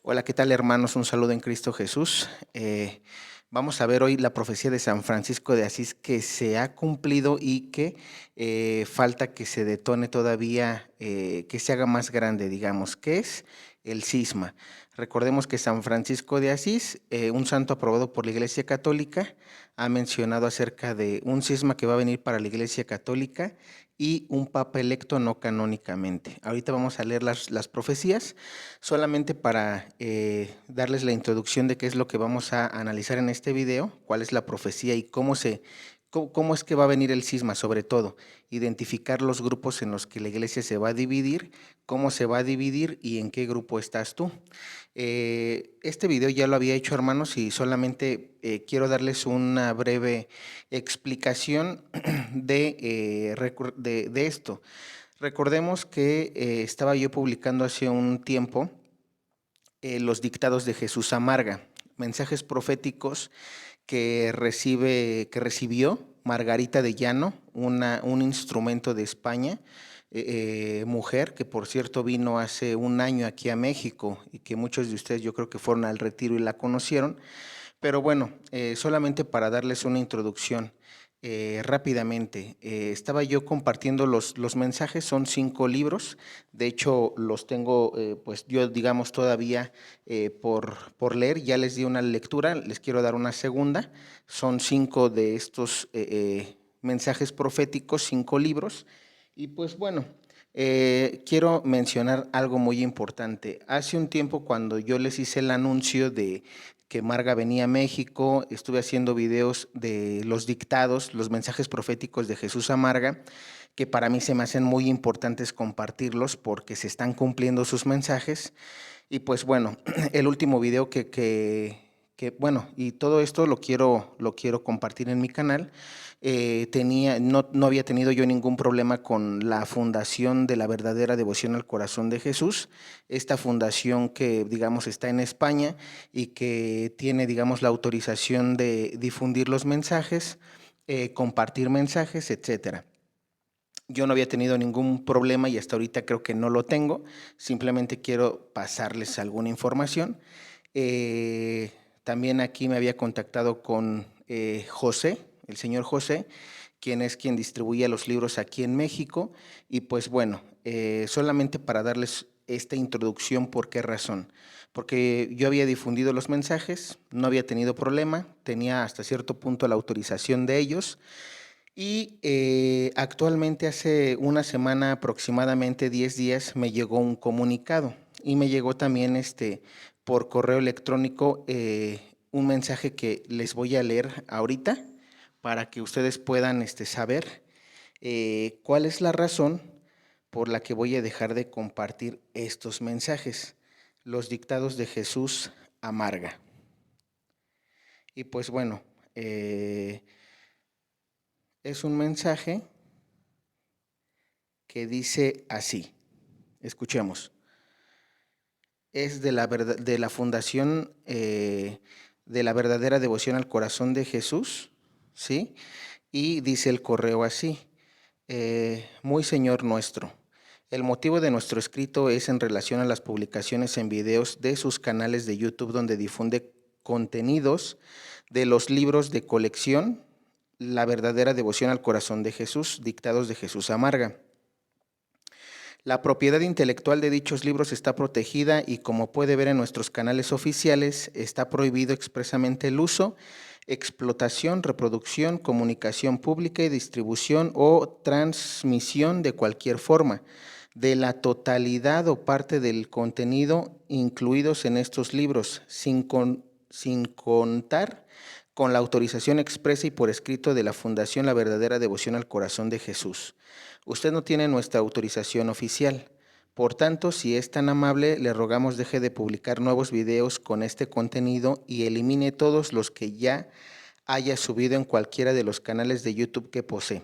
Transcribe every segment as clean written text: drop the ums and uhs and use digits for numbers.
Hola, ¿qué tal hermanos? Un saludo en Cristo Jesús. Vamos a ver hoy la profecía de San Francisco de Asís que se ha cumplido y que falta que se detone todavía, que se haga más grande, digamos, que es el cisma. Recordemos que San Francisco de Asís, un santo aprobado por la Iglesia Católica, ha mencionado acerca de un cisma que va a venir para la Iglesia Católica y un papa electo no canónicamente. Ahorita vamos a leer las profecías solamente para darles la introducción de qué es lo que vamos a analizar en este video, cuál es la profecía y cómo es que va a venir el cisma, sobre todo, identificar los grupos en los que la iglesia se va a dividir, cómo se va a dividir y en qué grupo estás tú. Este video ya lo había hecho, hermanos, y solamente quiero darles una breve explicación de esto. Recordemos que estaba yo publicando hace un tiempo los dictados de Jesús Amarga, mensajes proféticos que recibió Margarita de Llano, un instrumento de España, mujer que por cierto vino hace un año aquí a México y que muchos de ustedes yo creo que fueron al retiro y la conocieron. Pero bueno, solamente para darles una introducción rápidamente, estaba yo compartiendo los mensajes, son 5 libros, de hecho los tengo pues yo digamos todavía por leer, ya les di una lectura, les quiero dar una segunda, son 5 de estos mensajes proféticos, 5 libros, y pues bueno, quiero mencionar algo muy importante. Hace un tiempo cuando yo les hice el anuncio de que Marga venía a México, estuve haciendo videos de los dictados, los mensajes proféticos de Jesús a Marga, que para mí se me hacen muy importantes compartirlos porque se están cumpliendo sus mensajes. Y pues bueno, el último video bueno, y todo esto lo quiero compartir en mi canal. No había tenido yo ningún problema con la fundación de la verdadera devoción al corazón de Jesús, esta fundación que digamos está en España y que tiene digamos la autorización de difundir los mensajes, compartir mensajes, etcétera. Yo no había tenido ningún problema y hasta ahorita creo que no lo tengo. Simplemente quiero pasarles alguna información. Eh, También aquí me había contactado con José, el señor José, quien distribuía los libros aquí en México. Y pues bueno, solamente para darles esta introducción, ¿por qué razón? Porque yo había difundido los mensajes, no había tenido problema, tenía hasta cierto punto la autorización de ellos. Y actualmente hace una semana, aproximadamente 10 días, me llegó un comunicado y me llegó también por correo electrónico un mensaje que les voy a leer ahorita para que ustedes puedan saber cuál es la razón por la que voy a dejar de compartir estos mensajes, los dictados de Jesús Amarga. Y pues bueno, es un mensaje que dice así. Escuchemos. Es de la fundación de la verdadera devoción al corazón de Jesús, ¿sí? Y dice el correo así, muy Señor nuestro, el motivo de nuestro escrito es en relación a las publicaciones en videos de sus canales de YouTube donde difunde contenidos de los libros de colección La verdadera devoción al corazón de Jesús, dictados de Jesús Amarga. La propiedad intelectual de dichos libros está protegida y, como puede ver en nuestros canales oficiales, está prohibido expresamente el uso, explotación, reproducción, comunicación pública y distribución o transmisión de cualquier forma de la totalidad o parte del contenido incluidos en estos libros, sin contar con la autorización expresa y por escrito de la Fundación La Verdadera Devoción al Corazón de Jesús. Usted no tiene nuestra autorización oficial. Por tanto, si es tan amable, le rogamos deje de publicar nuevos videos con este contenido y elimine todos los que ya haya subido en cualquiera de los canales de YouTube que posee.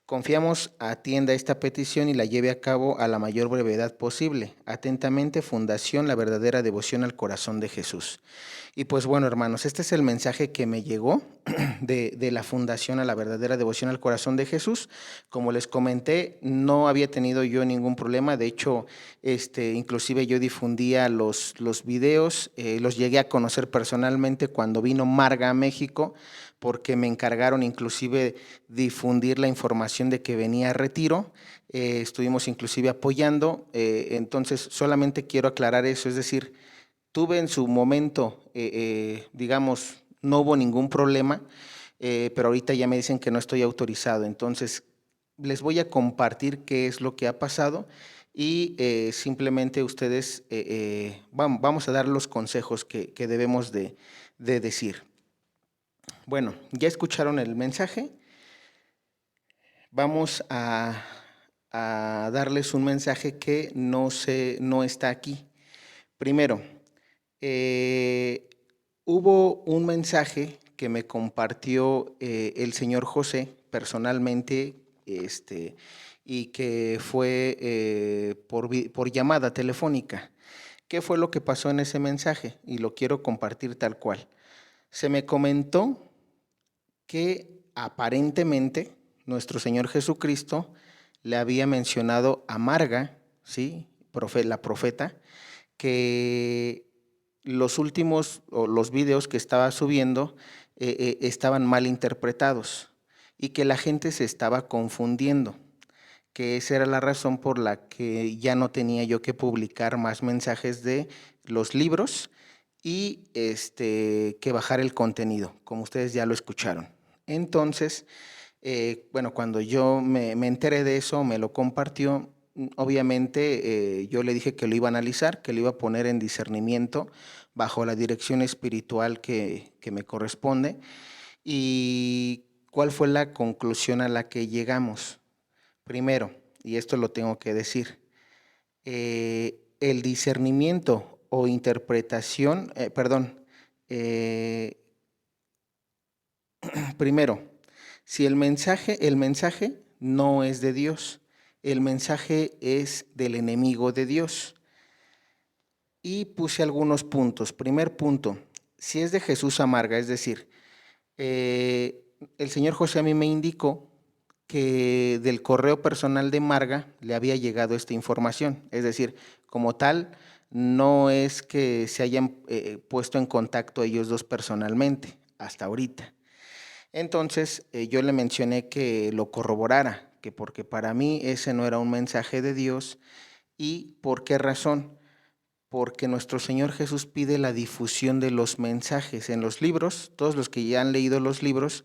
Confiamos atienda esta petición y la lleve a cabo a la mayor brevedad posible. Atentamente, Fundación La Verdadera Devoción al Corazón de Jesús. Y pues bueno, hermanos, este es el mensaje que me llegó de la Fundación a la Verdadera Devoción al Corazón de Jesús. Como les comenté, no había tenido yo ningún problema. De hecho, inclusive yo difundía los videos, los llegué a conocer personalmente cuando vino Marga a México, porque me encargaron inclusive difundir la información de que venía a retiro. Estuvimos inclusive apoyando. Entonces, solamente quiero aclarar eso, es decir, tuve en su momento, digamos, no hubo ningún problema, pero ahorita ya me dicen que no estoy autorizado. Entonces, les voy a compartir qué es lo que ha pasado y simplemente ustedes, vamos a dar los consejos que debemos de decir. Bueno, ya escucharon el mensaje. Vamos a darles un mensaje que no está aquí. Primero, hubo un mensaje que me compartió el señor José personalmente, y que fue por llamada telefónica. ¿Qué fue lo que pasó en ese mensaje? Y lo quiero compartir tal cual. Se me comentó que aparentemente nuestro Señor Jesucristo le había mencionado a Marga, ¿sí? La profeta, que los últimos o los videos que estaba subiendo estaban mal interpretados y que la gente se estaba confundiendo, que esa era la razón por la que ya no tenía yo que publicar más mensajes de los libros y que bajar el contenido, como ustedes ya lo escucharon. Entonces, bueno, cuando yo me enteré de eso, me lo compartió. Obviamente yo le dije que lo iba a analizar, que lo iba a poner en discernimiento bajo la dirección espiritual que me corresponde. ¿Y cuál fue la conclusión a la que llegamos? Primero, y esto lo tengo que decir, el discernimiento o interpretación, primero, si el mensaje no es de Dios, el mensaje es del enemigo de Dios. Y puse algunos puntos. Primer punto, si es de Jesús Amarga, es decir, el señor José a mí me indicó que del correo personal de Marga le había llegado esta información. Es decir, como tal, no es que se hayan puesto en contacto ellos dos personalmente hasta ahorita. Entonces yo le mencioné que lo corroborara, que porque para mí ese no era un mensaje de Dios. ¿Y por qué razón? Porque nuestro Señor Jesús pide la difusión de los mensajes en los libros. Todos los que ya han leído los libros,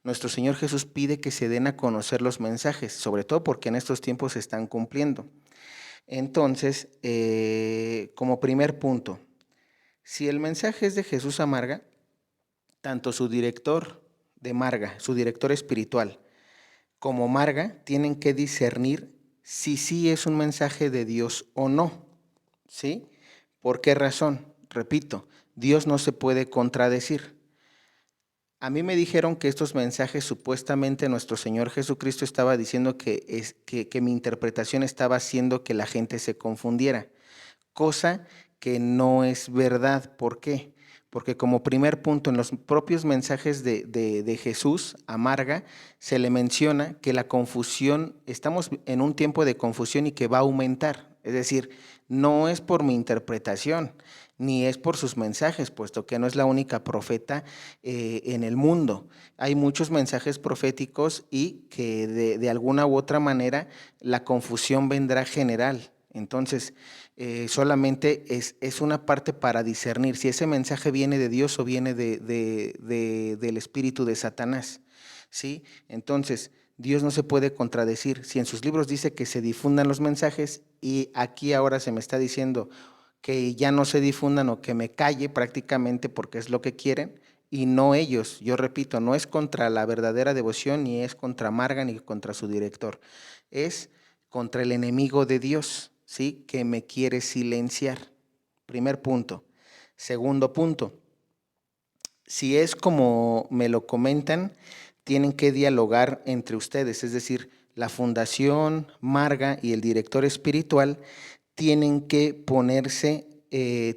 nuestro Señor Jesús pide que se den a conocer los mensajes, sobre todo porque en estos tiempos se están cumpliendo. Entonces, como primer punto, si el mensaje es de Jesús Amarga, tanto su director de Marga, su director espiritual, como Marga, tienen que discernir si sí es un mensaje de Dios o no, ¿sí? ¿Por qué razón? Repito, Dios no se puede contradecir. A mí me dijeron que estos mensajes supuestamente nuestro Señor Jesucristo estaba diciendo que mi interpretación estaba haciendo que la gente se confundiera, cosa que no es verdad. ¿Por qué? Porque como primer punto, en los propios mensajes de Jesús a Marga, se le menciona que la confusión, estamos en un tiempo de confusión y que va a aumentar. Es decir, no es por mi interpretación, ni es por sus mensajes, puesto que no es la única profeta en el mundo. Hay muchos mensajes proféticos y que de alguna u otra manera la confusión vendrá general. Entonces, solamente es una parte para discernir si ese mensaje viene de Dios o viene del espíritu de Satanás, ¿sí? Entonces, Dios no se puede contradecir. Si en sus libros dice que se difundan los mensajes y aquí ahora se me está diciendo que ya no se difundan o que me calle prácticamente porque es lo que quieren y no ellos. Yo repito, no es contra la verdadera devoción ni es contra Marga ni contra su director. Es contra el enemigo de Dios, ¿sí? Que me quiere silenciar. Primer punto. Segundo punto, si es como me lo comentan, tienen que dialogar entre ustedes, es decir, la Fundación Marga y el director espiritual tienen que ponerse,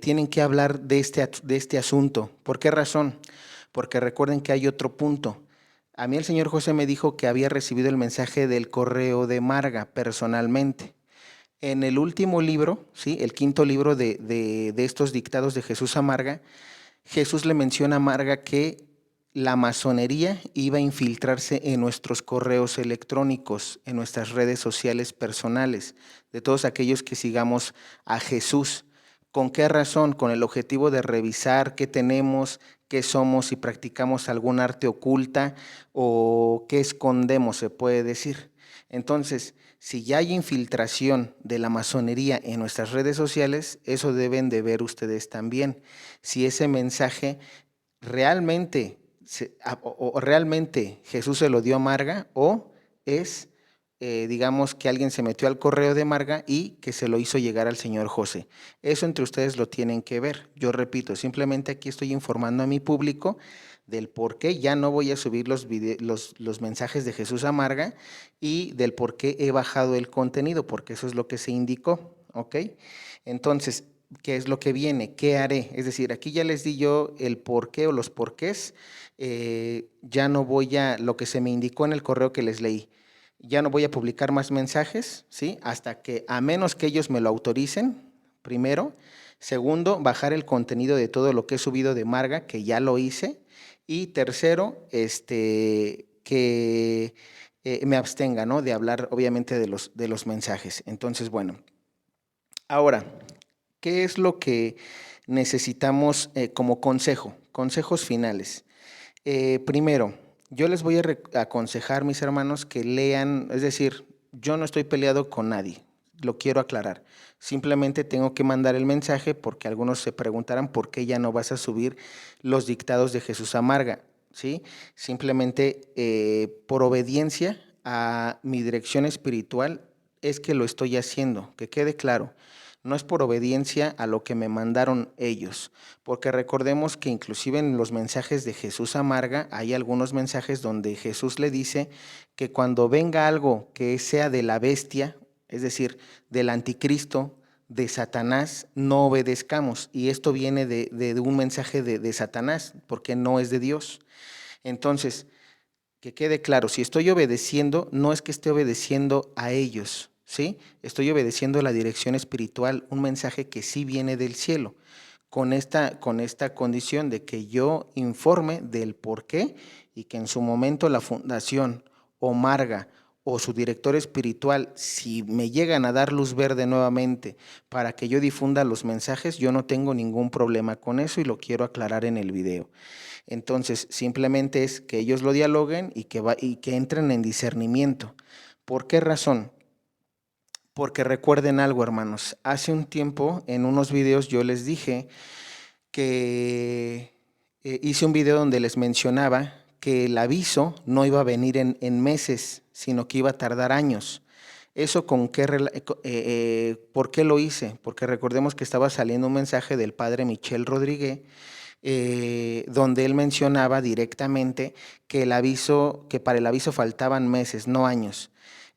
tienen que hablar de este asunto. ¿Por qué razón? Porque recuerden que hay otro punto. A mí el señor José me dijo que había recibido el mensaje del correo de Marga personalmente. En el último libro, ¿sí? El quinto libro de estos dictados de Jesús a Marga, Jesús le menciona a Marga que la masonería iba a infiltrarse en nuestros correos electrónicos, en nuestras redes sociales personales, de todos aquellos que sigamos a Jesús. ¿Con qué razón? Con el objetivo de revisar qué tenemos, qué somos, si practicamos algún arte oculta o qué escondemos, se puede decir. Entonces, si ya hay infiltración de la masonería en nuestras redes sociales, eso deben de ver ustedes también. Si ese mensaje realmente, o realmente Jesús se lo dio a Marga, o es, digamos, que alguien se metió al correo de Marga y que se lo hizo llegar al señor José. Eso entre ustedes lo tienen que ver. Yo repito, simplemente aquí estoy informando a mi público del por qué ya no voy a subir los mensajes de Jesús a Marga y del por qué he bajado el contenido, porque eso es lo que se indicó, ¿ok? Entonces, ¿qué es lo que viene? ¿Qué haré? Es decir, aquí ya les di yo el por qué o los porqués. Ya no voy a, lo que se me indicó en el correo que les leí, ya no voy a publicar más mensajes, ¿sí? Hasta que, a menos que ellos me lo autoricen, primero. Segundo, bajar el contenido de todo lo que he subido de Marga, que ya lo hice. Y tercero, que me abstenga, ¿no? De hablar, obviamente, de los mensajes. Entonces, bueno, ahora, ¿qué es lo que necesitamos como consejo? Consejos finales. Primero, yo les voy a aconsejar, mis hermanos, que lean, es decir, yo no estoy peleado con nadie, lo quiero aclarar. Simplemente tengo que mandar el mensaje porque algunos se preguntarán por qué ya no vas a subir los dictados de Jesús Amarga, ¿sí? Simplemente por obediencia a mi dirección espiritual es que lo estoy haciendo, que quede claro. No es por obediencia a lo que me mandaron ellos, porque recordemos que inclusive en los mensajes de Jesús Amarga hay algunos mensajes donde Jesús le dice que cuando venga algo que sea de la bestia, es decir, del anticristo, de Satanás, no obedezcamos. Y esto viene de un mensaje de Satanás, porque no es de Dios. Entonces, que quede claro, si estoy obedeciendo, no es que esté obedeciendo a ellos, ¿sí? Estoy obedeciendo a la dirección espiritual, un mensaje que sí viene del cielo, con esta condición de que yo informe del por qué y que en su momento la fundación o Marga o su director espiritual, si me llegan a dar luz verde nuevamente para que yo difunda los mensajes, yo no tengo ningún problema con eso y lo quiero aclarar en el video. Entonces, simplemente es que ellos lo dialoguen y que entren en discernimiento. ¿Por qué razón? Porque recuerden algo, hermanos. Hace un tiempo, en unos videos, yo les dije que hice un video donde les mencionaba que el aviso no iba a venir en meses, sino que iba a tardar años. ¿Eso con qué, por qué lo hice? Porque recordemos que estaba saliendo un mensaje del padre Michel Rodríguez, donde él mencionaba directamente que que para el aviso faltaban meses, no años.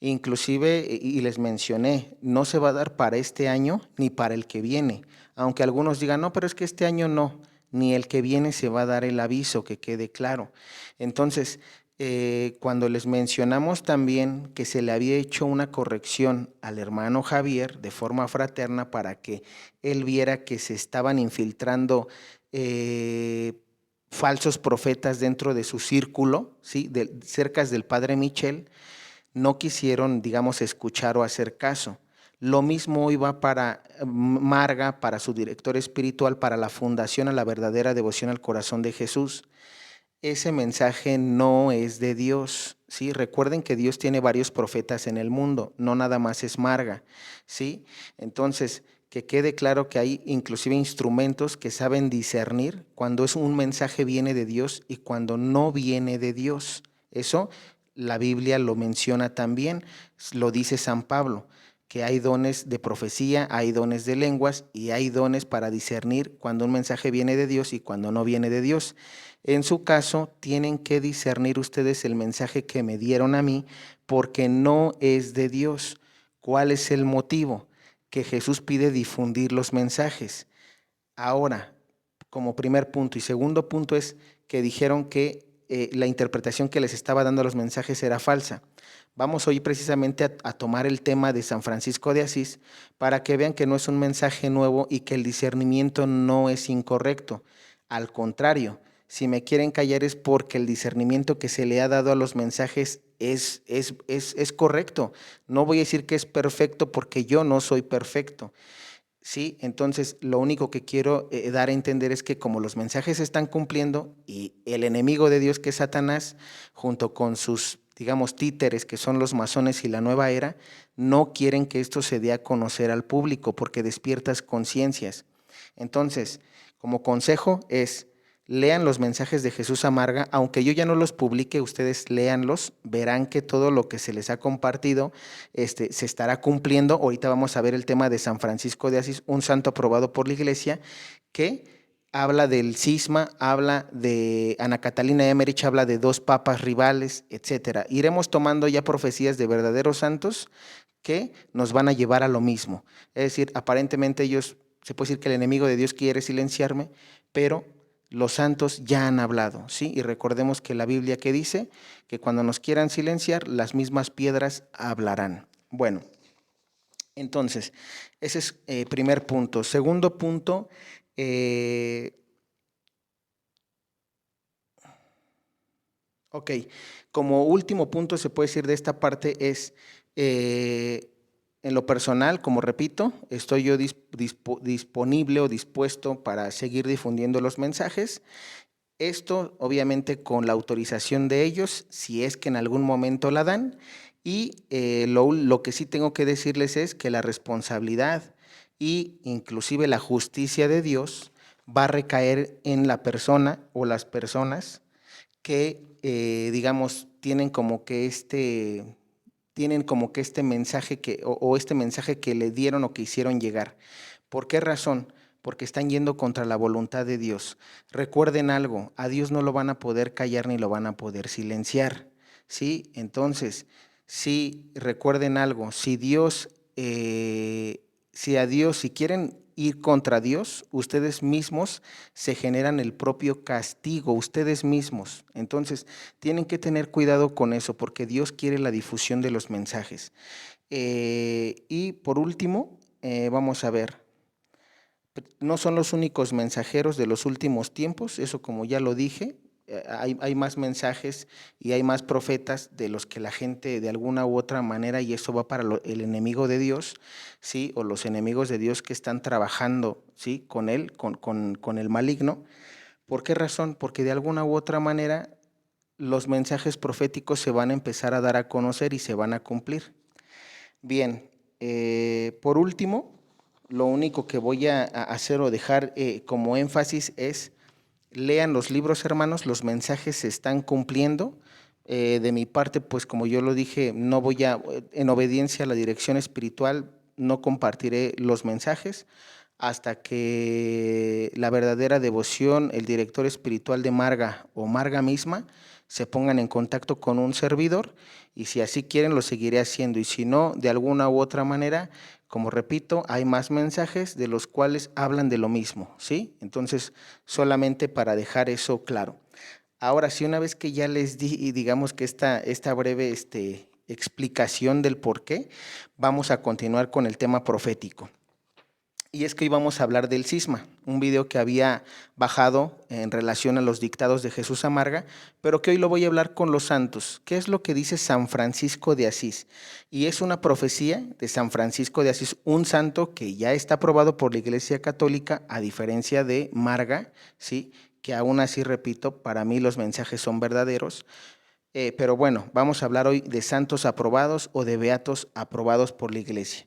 Inclusive, y les mencioné, no se va a dar para este año ni para el que viene, aunque algunos digan, no, pero es que este año no, ni el que viene se va a dar el aviso, que quede claro. Entonces, cuando les mencionamos también que se le había hecho una corrección al hermano Javier de forma fraterna para que él viera que se estaban infiltrando falsos profetas dentro de su círculo, ¿sí? Cerca del padre Michel, no quisieron, digamos, escuchar o hacer caso. Lo mismo iba para Marga, para su director espiritual, para la Fundación a la Verdadera Devoción al Corazón de Jesús. Ese mensaje no es de Dios, ¿sí? Recuerden que Dios tiene varios profetas en el mundo, no nada más es Marga, ¿sí? Entonces, que quede claro que hay inclusive instrumentos que saben discernir cuando es un mensaje viene de Dios y cuando no viene de Dios. Eso la Biblia lo menciona también, lo dice San Pablo, que hay dones de profecía, hay dones de lenguas y hay dones para discernir cuando un mensaje viene de Dios y cuando no viene de Dios. En su caso, tienen que discernir ustedes el mensaje que me dieron a mí porque no es de Dios. ¿Cuál es el motivo? Que Jesús pide difundir los mensajes. Ahora, como primer punto. Y segundo punto es que dijeron que la interpretación que les estaba dando a los mensajes era falsa. Vamos hoy precisamente a tomar el tema de San Francisco de Asís para que vean que no es un mensaje nuevo y que el discernimiento no es incorrecto. Al contrario, si me quieren callar es porque el discernimiento que se le ha dado a los mensajes es correcto. No voy a decir que es perfecto porque yo no soy perfecto. Sí, entonces lo único que quiero dar a entender es que como los mensajes se están cumpliendo y el enemigo de Dios que es Satanás, junto con sus, digamos, títeres que son los masones y la nueva era, no quieren que esto se dé a conocer al público porque despiertas conciencias. Entonces, como consejo es, lean los mensajes de Jesús Amarga, aunque yo ya no los publique, ustedes léanlos, verán que todo lo que se les ha compartido se estará cumpliendo. Ahorita vamos a ver el tema de San Francisco de Asís, un santo aprobado por la Iglesia, que habla del cisma, habla de Ana Catalina Emmerich, habla de dos papas rivales, etcétera. Iremos tomando ya profecías de verdaderos santos que nos van a llevar a lo mismo. Es decir, aparentemente ellos, se puede decir que el enemigo de Dios quiere silenciarme, pero los santos ya han hablado, ¿sí? Y recordemos que la Biblia que dice que cuando nos quieran silenciar, las mismas piedras hablarán. Bueno, entonces, ese es primer punto. Segundo punto, ok, como último punto se puede decir de esta parte es, en lo personal, como repito, estoy yo disponible o dispuesto para seguir difundiendo los mensajes. Esto obviamente con la autorización de ellos, si es que en algún momento la dan. Y lo que sí tengo que decirles es que la responsabilidad y inclusive la justicia de Dios va a recaer en la persona o las personas que, digamos, tienen como que este mensaje o este mensaje que le dieron o que hicieron llegar. ¿Por qué razón? Porque están yendo contra la voluntad de Dios. Recuerden algo, a Dios no lo van a poder callar ni lo van a poder silenciar, ¿sí? Entonces, sí, recuerden algo, si quieren ir contra Dios, ustedes mismos se generan el propio castigo, ustedes mismos. Entonces, tienen que tener cuidado con eso, porque Dios quiere la difusión de los mensajes. Y por último, vamos a ver, no son los únicos mensajeros de los últimos tiempos, eso como ya lo dije, hay más mensajes y hay más profetas de los que la gente de alguna u otra manera, y eso va para el enemigo de Dios, ¿sí? O los enemigos de Dios que están trabajando, ¿sí? Con él, con el maligno. ¿Por qué razón? Porque de alguna u otra manera los mensajes proféticos se van a empezar a dar a conocer y se van a cumplir. Bien, por último, lo único que voy a hacer o dejar como énfasis es, lean los libros, hermanos, los mensajes se están cumpliendo. De mi parte, pues como yo lo dije, no voy en obediencia a la dirección espiritual, no compartiré los mensajes hasta que la verdadera devoción, el director espiritual de Marga o Marga misma, se pongan en contacto con un servidor, y si así quieren lo seguiré haciendo, y si no, de alguna u otra manera, como repito, hay más mensajes de los cuales hablan de lo mismo, ¿sí? Entonces, solamente para dejar eso claro. Ahora sí, una vez que ya les di, y digamos que esta breve explicación del por qué, vamos a continuar con el tema profético. Y es que hoy vamos a hablar del cisma, un video que había bajado en relación a los dictados de Jesús Amarga, pero que hoy lo voy a hablar con los santos. ¿Qué es lo que dice San Francisco de Asís? Y es una profecía de San Francisco de Asís, un santo que ya está aprobado por la Iglesia Católica, a diferencia de Marga, ¿sí? Que aún así, repito, para mí los mensajes son verdaderos. Pero bueno, vamos a hablar hoy de santos aprobados o de beatos aprobados por la Iglesia.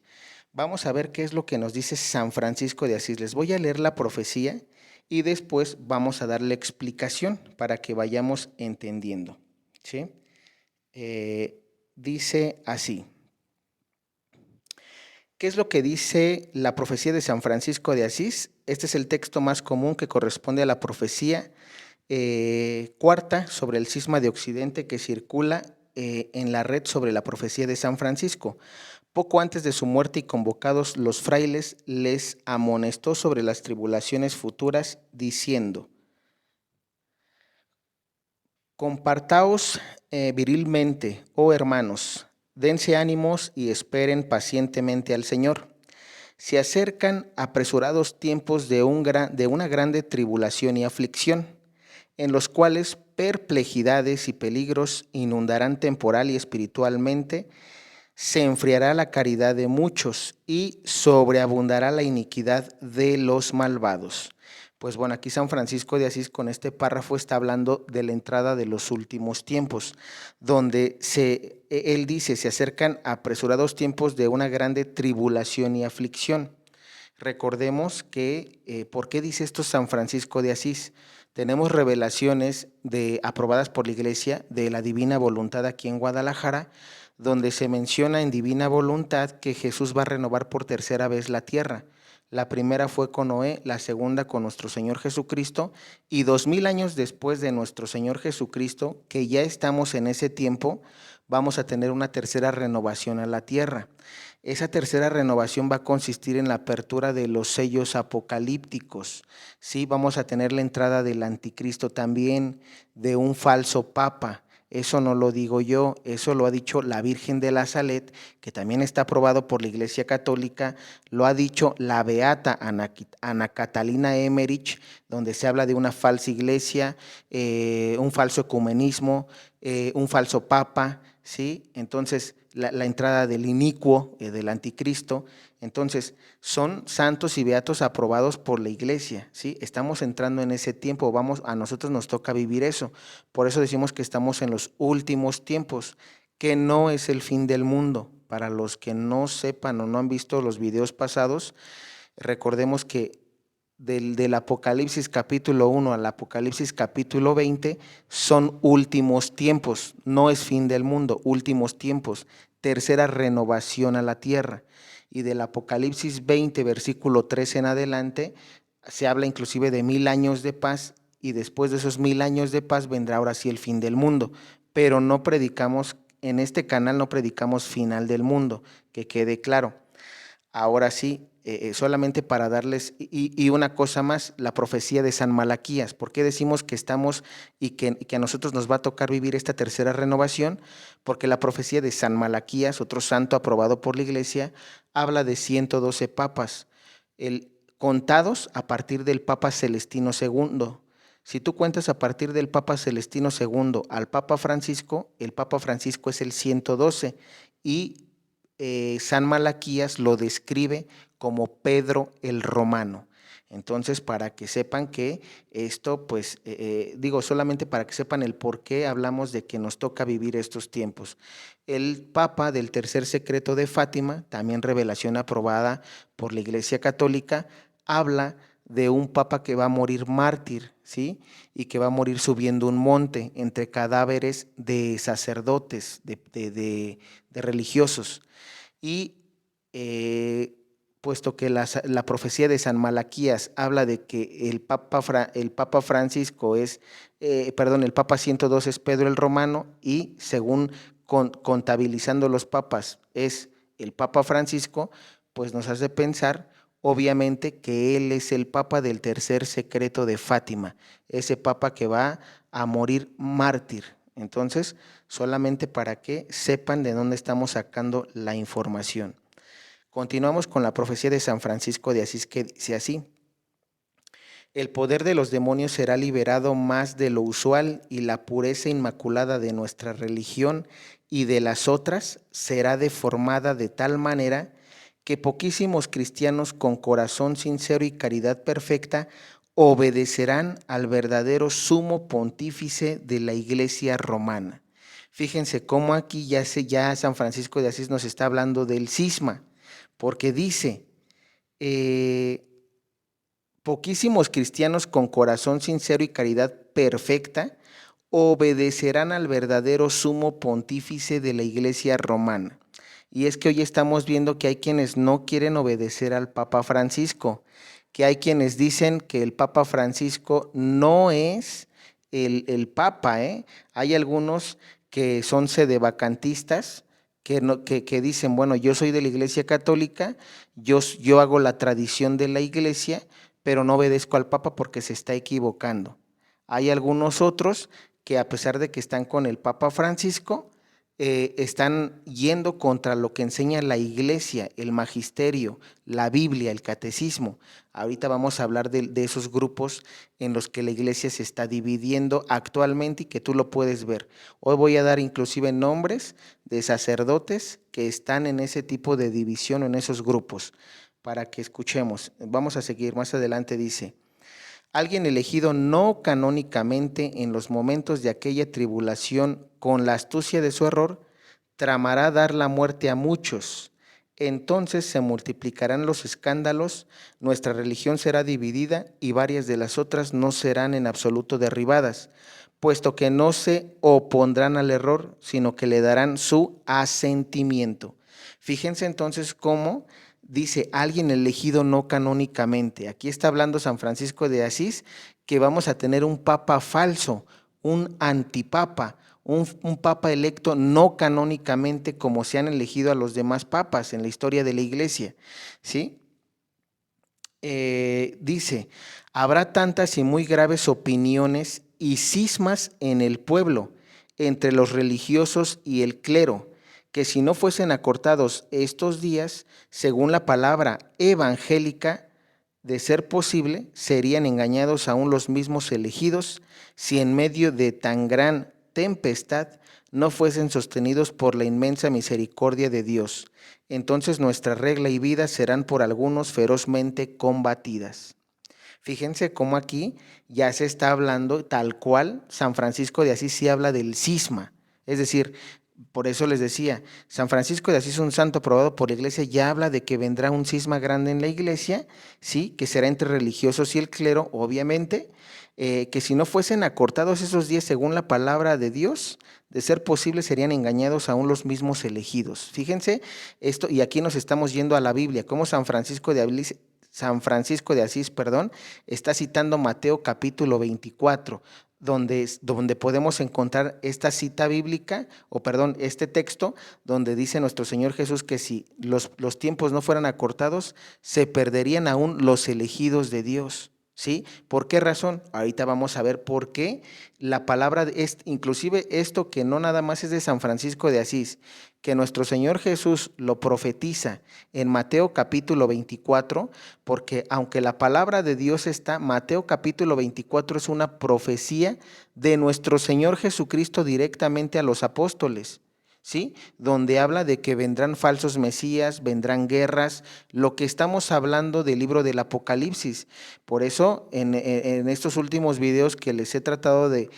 Vamos a ver qué es lo que nos dice San Francisco de Asís. Les voy a leer la profecía y después vamos a darle explicación para que vayamos entendiendo, ¿sí? Dice así: ¿Qué es lo que dice la profecía de San Francisco de Asís? Este es el texto más común que corresponde a la profecía cuarta sobre el cisma de Occidente que circula en la red sobre la profecía de San Francisco. Poco antes de su muerte y convocados los frailes, les amonestó sobre las tribulaciones futuras, diciendo: compartaos virilmente, oh hermanos, dense ánimos y esperen pacientemente al Señor. Se acercan apresurados tiempos de una grande tribulación y aflicción, en los cuales perplejidades y peligros inundarán temporal y espiritualmente, se enfriará la caridad de muchos y sobreabundará la iniquidad de los malvados. Pues bueno, aquí San Francisco de Asís con este párrafo está hablando de la entrada de los últimos tiempos, donde él dice, se acercan apresurados tiempos de una grande tribulación y aflicción. Recordemos que, ¿por qué dice esto San Francisco de Asís? Tenemos revelaciones aprobadas por la Iglesia de la Divina Voluntad aquí en Guadalajara, donde se menciona en Divina Voluntad que Jesús va a renovar por tercera vez la tierra. La primera fue con Noé, la segunda con nuestro Señor Jesucristo, y 2000 años después de nuestro Señor Jesucristo, que ya estamos en ese tiempo, vamos a tener una tercera renovación a la tierra. Esa tercera renovación va a consistir en la apertura de los sellos apocalípticos. Sí, vamos a tener la entrada del anticristo también, de un falso papa. Eso no lo digo yo, eso lo ha dicho la Virgen de la Salet, que también está aprobado por la Iglesia Católica, lo ha dicho la beata Ana Catalina Emmerich, donde se habla de una falsa iglesia, un falso ecumenismo, un falso papa, ¿sí? Entonces, la entrada del inicuo, del anticristo. Entonces, son santos y beatos aprobados por la Iglesia, ¿sí? Estamos entrando en ese tiempo, a nosotros nos toca vivir eso. Por eso decimos que estamos en los últimos tiempos, que no es el fin del mundo. Para los que no sepan o no han visto los videos pasados, recordemos que del Apocalipsis capítulo 1 al Apocalipsis capítulo 20 son últimos tiempos, no es fin del mundo, últimos tiempos, tercera renovación a la tierra. Y del Apocalipsis 20, versículo 13 en adelante, se habla inclusive de 1000 años de paz, y después de esos 1000 años de paz vendrá ahora sí el fin del mundo. Pero no predicamos, en este canal no predicamos final del mundo, que quede claro. Ahora sí, solamente para darles, y una cosa más, la profecía de San Malaquías. ¿Por qué decimos que estamos y que a nosotros nos va a tocar vivir esta tercera renovación? Porque la profecía de San Malaquías, otro santo aprobado por la Iglesia, habla de 112 papas, contados a partir del Papa Celestino II. Si tú cuentas a partir del Papa Celestino II al Papa Francisco, el Papa Francisco es el 112, y San Malaquías lo describe como Pedro el Romano. Entonces, para que sepan que esto, pues, digo, solamente para que sepan el por qué hablamos de que nos toca vivir estos tiempos. El Papa del Tercer Secreto de Fátima, también revelación aprobada por la Iglesia Católica, habla de un papa que va a morir mártir, ¿sí? Y que va a morir subiendo un monte entre cadáveres de sacerdotes, de religiosos. Y puesto que la profecía de San Malaquías habla de que el Papa Francisco el Papa 102 es Pedro el Romano, y según contabilizando los papas es el Papa Francisco, pues nos hace pensar obviamente que él es el Papa del Tercer Secreto de Fátima, ese Papa que va a morir mártir. Entonces, solamente para que sepan de dónde estamos sacando la información. Continuamos con la profecía de San Francisco de Asís, que dice así: el poder de los demonios será liberado más de lo usual, y la pureza inmaculada de nuestra religión y de las otras será deformada de tal manera que poquísimos cristianos con corazón sincero y caridad perfecta obedecerán al verdadero sumo pontífice de la Iglesia romana. Fíjense cómo aquí ya San Francisco de Asís nos está hablando del cisma, porque dice, poquísimos cristianos con corazón sincero y caridad perfecta obedecerán al verdadero sumo pontífice de la Iglesia romana. y es que hoy estamos viendo que hay quienes no quieren obedecer al Papa Francisco, que hay quienes dicen que el Papa Francisco no es el Papa, ¿eh? Hay algunos que son sedevacantistas, que dicen, bueno, yo soy de la Iglesia Católica, yo hago la tradición de la Iglesia, pero no obedezco al Papa porque se está equivocando. Hay algunos otros que a pesar de que están con el Papa Francisco, están yendo contra lo que enseña la Iglesia, el magisterio, la Biblia, el catecismo. Ahorita vamos a hablar de esos grupos en los que la Iglesia se está dividiendo actualmente y que tú lo puedes ver. Hoy voy a dar inclusive nombres de sacerdotes que están en ese tipo de división, en esos grupos, para que escuchemos. Vamos a seguir, más adelante dice: alguien elegido no canónicamente en los momentos de aquella tribulación con la astucia de su error, tramará dar la muerte a muchos. Entonces se multiplicarán los escándalos, nuestra religión será dividida y varias de las otras no serán en absoluto derribadas, puesto que no se opondrán al error, sino que le darán su asentimiento. Fíjense entonces cómo dice alguien elegido no canónicamente. Aquí está hablando San Francisco de Asís, que vamos a tener un papa falso, un antipapa, un papa electo no canónicamente como se han elegido a los demás papas en la historia de la Iglesia, ¿sí? Dice, habrá tantas y muy graves opiniones y cismas en el pueblo, entre los religiosos y el clero, que si no fuesen acortados estos días, según la palabra evangélica, de ser posible, serían engañados aún los mismos elegidos, si en medio de tan gran tempestad no fuesen sostenidos por la inmensa misericordia de Dios. Entonces nuestra regla y vida serán por algunos ferozmente combatidas. Fíjense cómo aquí ya se está hablando tal cual San Francisco de Asís sí habla del cisma. Es decir, por eso les decía, San Francisco de Asís, un santo aprobado por la Iglesia, ya habla de que vendrá un cisma grande en la Iglesia, ¿sí? Que será entre religiosos y el clero, obviamente, que si no fuesen acortados esos días según la palabra de Dios, de ser posible serían engañados aún los mismos elegidos. Fíjense esto, y aquí nos estamos yendo a la Biblia, como San Francisco de Asís, está citando Mateo capítulo 24, donde podemos encontrar esta cita bíblica, este texto, donde dice nuestro Señor Jesús que si los tiempos no fueran acortados, se perderían aún los elegidos de Dios. ¿Sí? ¿Por qué razón? Ahorita vamos a ver por qué la palabra, inclusive esto que no nada más es de San Francisco de Asís, que nuestro Señor Jesús lo profetiza en Mateo capítulo 24, porque aunque la palabra de Dios está, Mateo capítulo 24 es una profecía de nuestro Señor Jesucristo directamente a los apóstoles. ¿Sí? Donde habla de que vendrán falsos mesías, vendrán guerras, lo que estamos hablando del libro del Apocalipsis. Por eso, en estos últimos videos que les he tratado de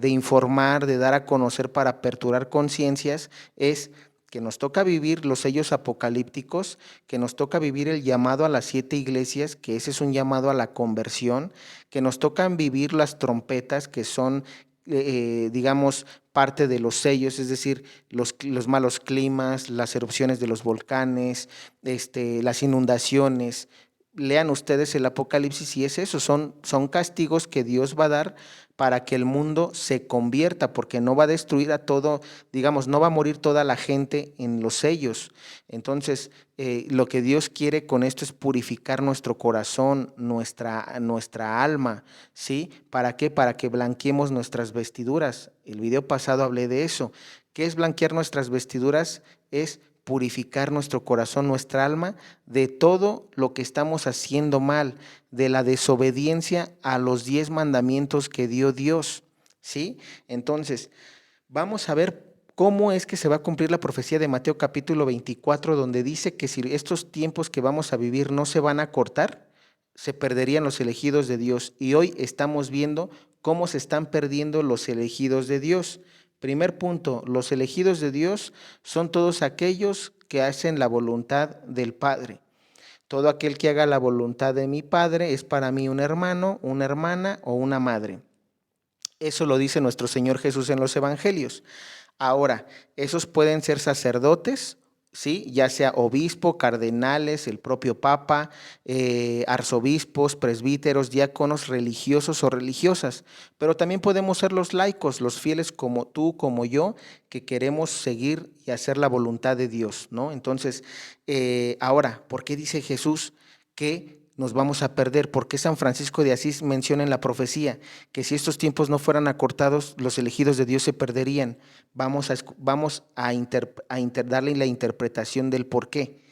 informar, de dar a conocer para aperturar conciencias, es que nos toca vivir los sellos apocalípticos, que nos toca vivir el llamado a las 7 iglesias, que ese es un llamado a la conversión, que nos tocan vivir las trompetas, que son, digamos, parte de los sellos, es decir, los malos climas, las erupciones de los volcanes, las inundaciones. Lean ustedes el Apocalipsis y es eso, son castigos que Dios va a dar para que el mundo se convierta, porque no va a destruir a todo, digamos, no va a morir toda la gente en los sellos. Entonces, lo que Dios quiere con esto es purificar nuestro corazón, nuestra alma, ¿sí? ¿Para qué? Para que blanqueemos nuestras vestiduras. El video pasado hablé de eso. ¿Qué es blanquear nuestras vestiduras? Es purificar nuestro corazón, nuestra alma, de todo lo que estamos haciendo mal, de la desobediencia a los 10 mandamientos que dio Dios, ¿sí? Entonces, vamos a ver cómo es que se va a cumplir la profecía de Mateo capítulo 24, donde dice que si estos tiempos que vamos a vivir no se van a cortar, se perderían los elegidos de Dios. Y hoy estamos viendo cómo se están perdiendo los elegidos de Dios. Primer punto, los elegidos de Dios son todos aquellos que hacen la voluntad del Padre. Todo aquel que haga la voluntad de mi Padre es para mí un hermano, una hermana o una madre. Eso lo dice nuestro Señor Jesús en los evangelios. Ahora, esos pueden ser sacerdotes ¿sí? Ya sea obispo, cardenales, el propio papa, arzobispos, presbíteros, diáconos, religiosos o religiosas. Pero también podemos ser los laicos, los fieles como tú, como yo, que queremos seguir y hacer la voluntad de Dios, ¿no? Entonces, ahora, ¿por qué dice Jesús que nos vamos a perder? ¿Por qué San Francisco de Asís menciona en la profecía que si estos tiempos no fueran acortados, los elegidos de Dios se perderían? Vamos a darle la interpretación del por qué.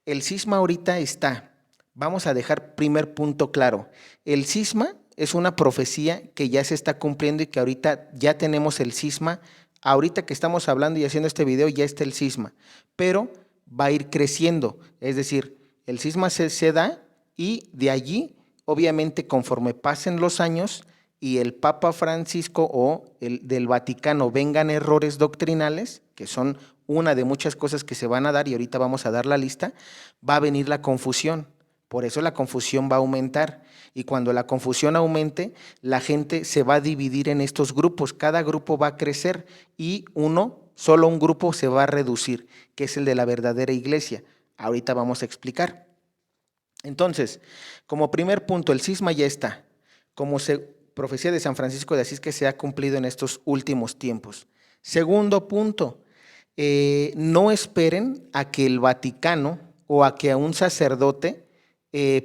El cisma ahorita está. Vamos a dejar primer punto claro. El cisma es una profecía que ya se está cumpliendo y que ahorita ya tenemos el cisma. Ahorita que estamos hablando y haciendo este video ya está el cisma, pero va a ir creciendo. Es decir, el cisma se da y de allí, obviamente, conforme pasen los años y el Papa Francisco o el del Vaticano vengan errores doctrinales, que son una de muchas cosas que se van a dar y ahorita vamos a dar la lista, va a venir la confusión. Por eso la confusión va a aumentar. Y cuando la confusión aumente, la gente se va a dividir en estos grupos. Cada grupo va a crecer y solo un grupo se va a reducir, que es el de la verdadera iglesia. Ahorita vamos a explicar. Entonces, como primer punto, el cisma ya está. Como profecía de San Francisco de Asís que se ha cumplido en estos últimos tiempos. Segundo punto, no esperen a que el Vaticano o a que a un sacerdote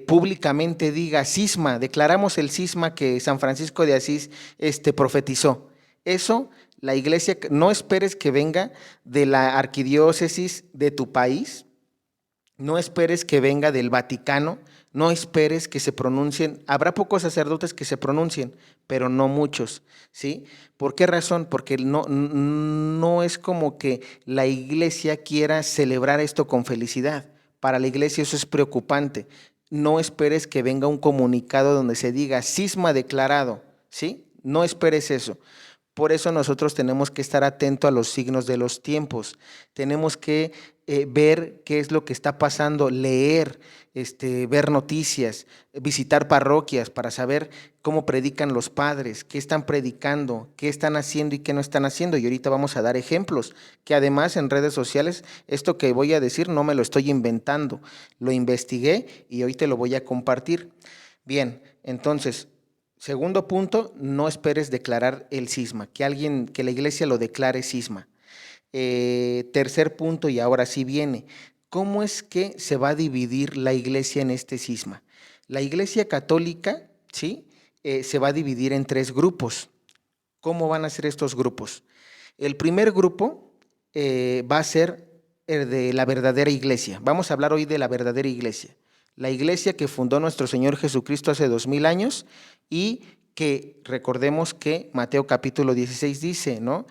públicamente diga cisma, declaramos el cisma que San Francisco de Asís profetizó. Eso, la iglesia, no esperes que venga de la arquidiócesis de tu país, no esperes que venga del Vaticano, no esperes que se pronuncien. Habrá pocos sacerdotes que se pronuncien, pero no muchos, ¿sí? ¿Por qué razón? Porque no es como que la iglesia quiera celebrar esto con felicidad. Para la iglesia eso es preocupante. No esperes que venga un comunicado donde se diga cisma declarado, ¿sí? No esperes eso. Por eso nosotros tenemos que estar atentos a los signos de los tiempos. Tenemos que ver qué es lo que está pasando, leer, ver noticias, visitar parroquias para saber cómo predican los padres, qué están predicando, qué están haciendo y qué no están haciendo. Y ahorita vamos a dar ejemplos, que además en redes sociales, esto que voy a decir no me lo estoy inventando, lo investigué y hoy te lo voy a compartir. Bien, entonces, segundo punto, no esperes declarar el cisma, que la iglesia lo declare cisma. Tercer punto, y ahora sí viene, ¿cómo es que se va a dividir la iglesia en este cisma? La iglesia católica, ¿sí? Se va a dividir en 3 grupos. ¿Cómo van a ser estos grupos? El primer grupo va a ser el de la verdadera iglesia. Vamos a hablar hoy de la verdadera iglesia. La iglesia que fundó nuestro Señor Jesucristo hace 2000 años y que recordemos que Mateo capítulo 16 dice, ¿no?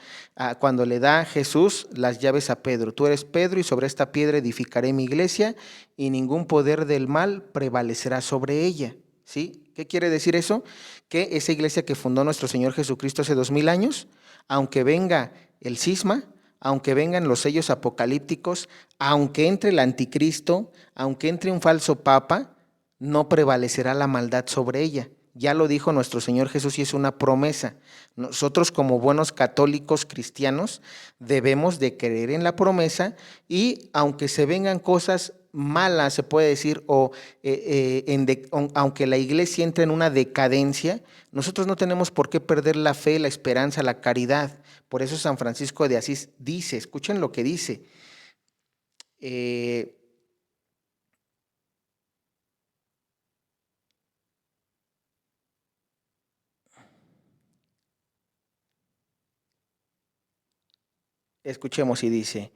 Cuando le da Jesús las llaves a Pedro, tú eres Pedro y sobre esta piedra edificaré mi iglesia y ningún poder del mal prevalecerá sobre ella, ¿sí? ¿Qué quiere decir eso? Que esa iglesia que fundó nuestro Señor Jesucristo hace 2000 años, aunque venga el cisma, aunque vengan los sellos apocalípticos, aunque entre el anticristo, aunque entre un falso papa, no prevalecerá la maldad sobre ella. Ya lo dijo nuestro Señor Jesús y es una promesa. Nosotros como buenos católicos cristianos debemos de creer en la promesa y aunque se vengan cosas malas, se puede decir, aunque la iglesia entre en una decadencia, nosotros no tenemos por qué perder la fe, la esperanza, la caridad. Por eso San Francisco de Asís dice, escuchen lo que dice, escuchemos y dice,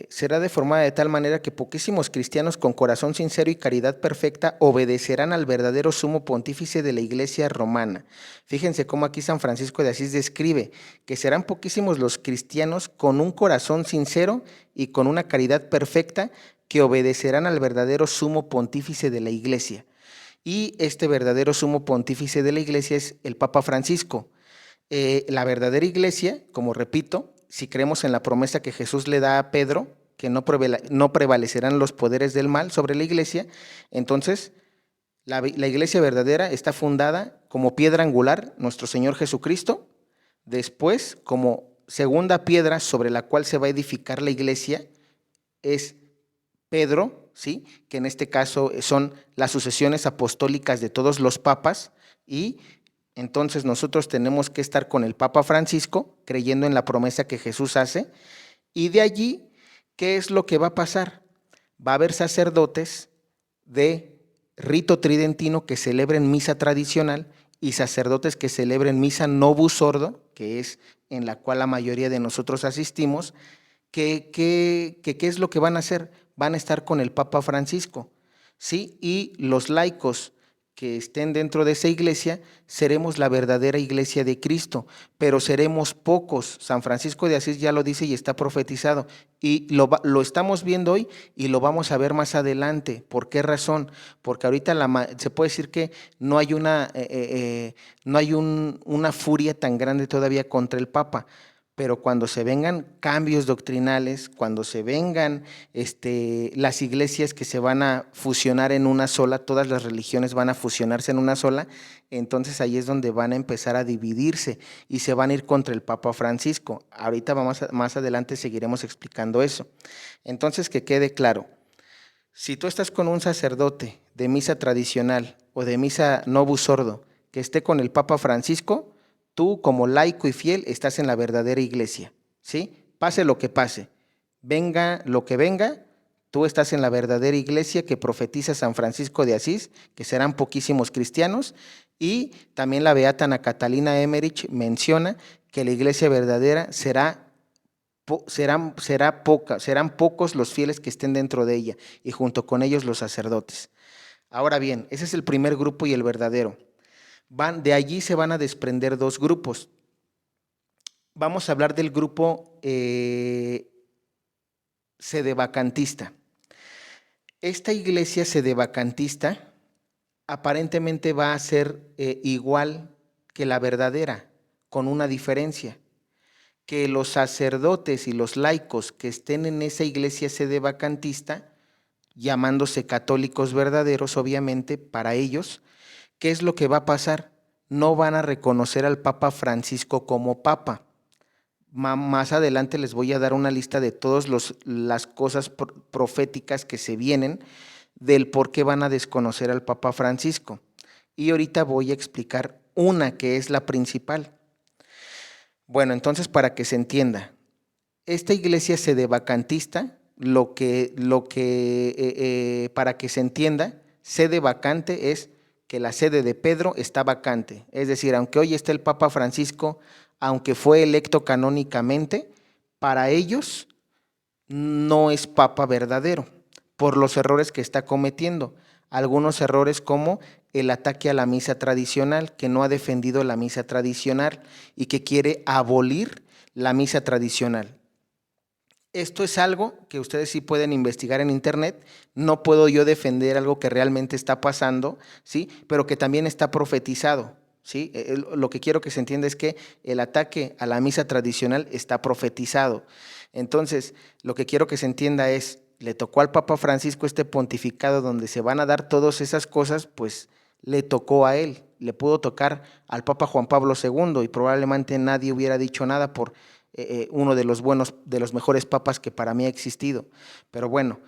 será deformada de tal manera que poquísimos cristianos con corazón sincero y caridad perfecta obedecerán al verdadero sumo pontífice de la Iglesia romana. Fíjense cómo aquí San Francisco de Asís describe que serán poquísimos los cristianos con un corazón sincero y con una caridad perfecta que obedecerán al verdadero sumo pontífice de la Iglesia. Y este verdadero sumo pontífice de la Iglesia es el Papa Francisco. La verdadera iglesia, como repito, si creemos en la promesa que Jesús le da a Pedro, que no prevalecerán los poderes del mal sobre la iglesia, entonces la iglesia verdadera está fundada como piedra angular, nuestro Señor Jesucristo, después como segunda piedra sobre la cual se va a edificar la iglesia es Pedro, ¿sí? Que en este caso son las sucesiones apostólicas de todos los papas, y entonces nosotros tenemos que estar con el Papa Francisco, creyendo en la promesa que Jesús hace, y de allí, ¿qué es lo que va a pasar? Va a haber sacerdotes de rito tridentino que celebren misa tradicional y sacerdotes que celebren misa Novus Ordo, que es en la cual la mayoría de nosotros asistimos. ¿Qué es lo que van a hacer? Van a estar con el Papa Francisco, ¿sí? Y los laicos que estén dentro de esa iglesia, seremos la verdadera iglesia de Cristo, pero seremos pocos. San Francisco de Asís ya lo dice y está profetizado, y lo estamos viendo hoy y lo vamos a ver más adelante. ¿Por qué razón? Porque ahorita se puede decir que no hay una furia tan grande todavía contra el Papa, pero cuando se vengan cambios doctrinales, cuando se vengan las iglesias que se van a fusionar en una sola, todas las religiones van a fusionarse en una sola, entonces ahí es donde van a empezar a dividirse y se van a ir contra el Papa Francisco. Ahorita más adelante seguiremos explicando eso. Entonces, que quede claro, si tú estás con un sacerdote de misa tradicional o de misa Novus Ordo que esté con el Papa Francisco, tú como laico y fiel estás en la verdadera iglesia, ¿sí? Pase lo que pase, venga lo que venga, tú estás en la verdadera iglesia que profetiza San Francisco de Asís, que serán poquísimos cristianos, y también la beata Ana Catalina Emmerich menciona que la iglesia verdadera serán pocos los fieles que estén dentro de ella, y junto con ellos los sacerdotes. Ahora bien, ese es el primer grupo y el verdadero. De allí se van a desprender dos grupos. Vamos a hablar del grupo sedevacantista. Esta iglesia sedevacantista aparentemente va a ser igual que la verdadera, con una diferencia, que los sacerdotes y los laicos que estén en esa iglesia sedevacantista, llamándose católicos verdaderos, obviamente, para ellos, ¿qué es lo que va a pasar? No van a reconocer al Papa Francisco como Papa. Más adelante les voy a dar una lista de todas las cosas proféticas que se vienen, del por qué van a desconocer al Papa Francisco. Y ahorita voy a explicar una que es la principal. Bueno, entonces, para que se entienda, esta iglesia sedevacantista, para que se entienda, sede vacante es que la sede de Pedro está vacante. Es decir, aunque hoy está el Papa Francisco, aunque fue electo canónicamente, para ellos no es Papa verdadero, por los errores que está cometiendo. Algunos errores como el ataque a la misa tradicional, que no ha defendido la misa tradicional y que quiere abolir la misa tradicional. Esto es algo que ustedes sí pueden investigar en internet. No puedo yo defender algo que realmente está pasando, ¿sí? Pero que también está profetizado, ¿sí? Lo que quiero que se entienda es que el ataque a la misa tradicional está profetizado. Entonces, lo que quiero que se entienda es, le tocó al Papa Francisco este pontificado donde se van a dar todas esas cosas, pues le tocó a él. Le pudo tocar al Papa Juan Pablo II y probablemente nadie hubiera dicho nada por uno de los mejores papas que para mí ha existido. Pero bueno,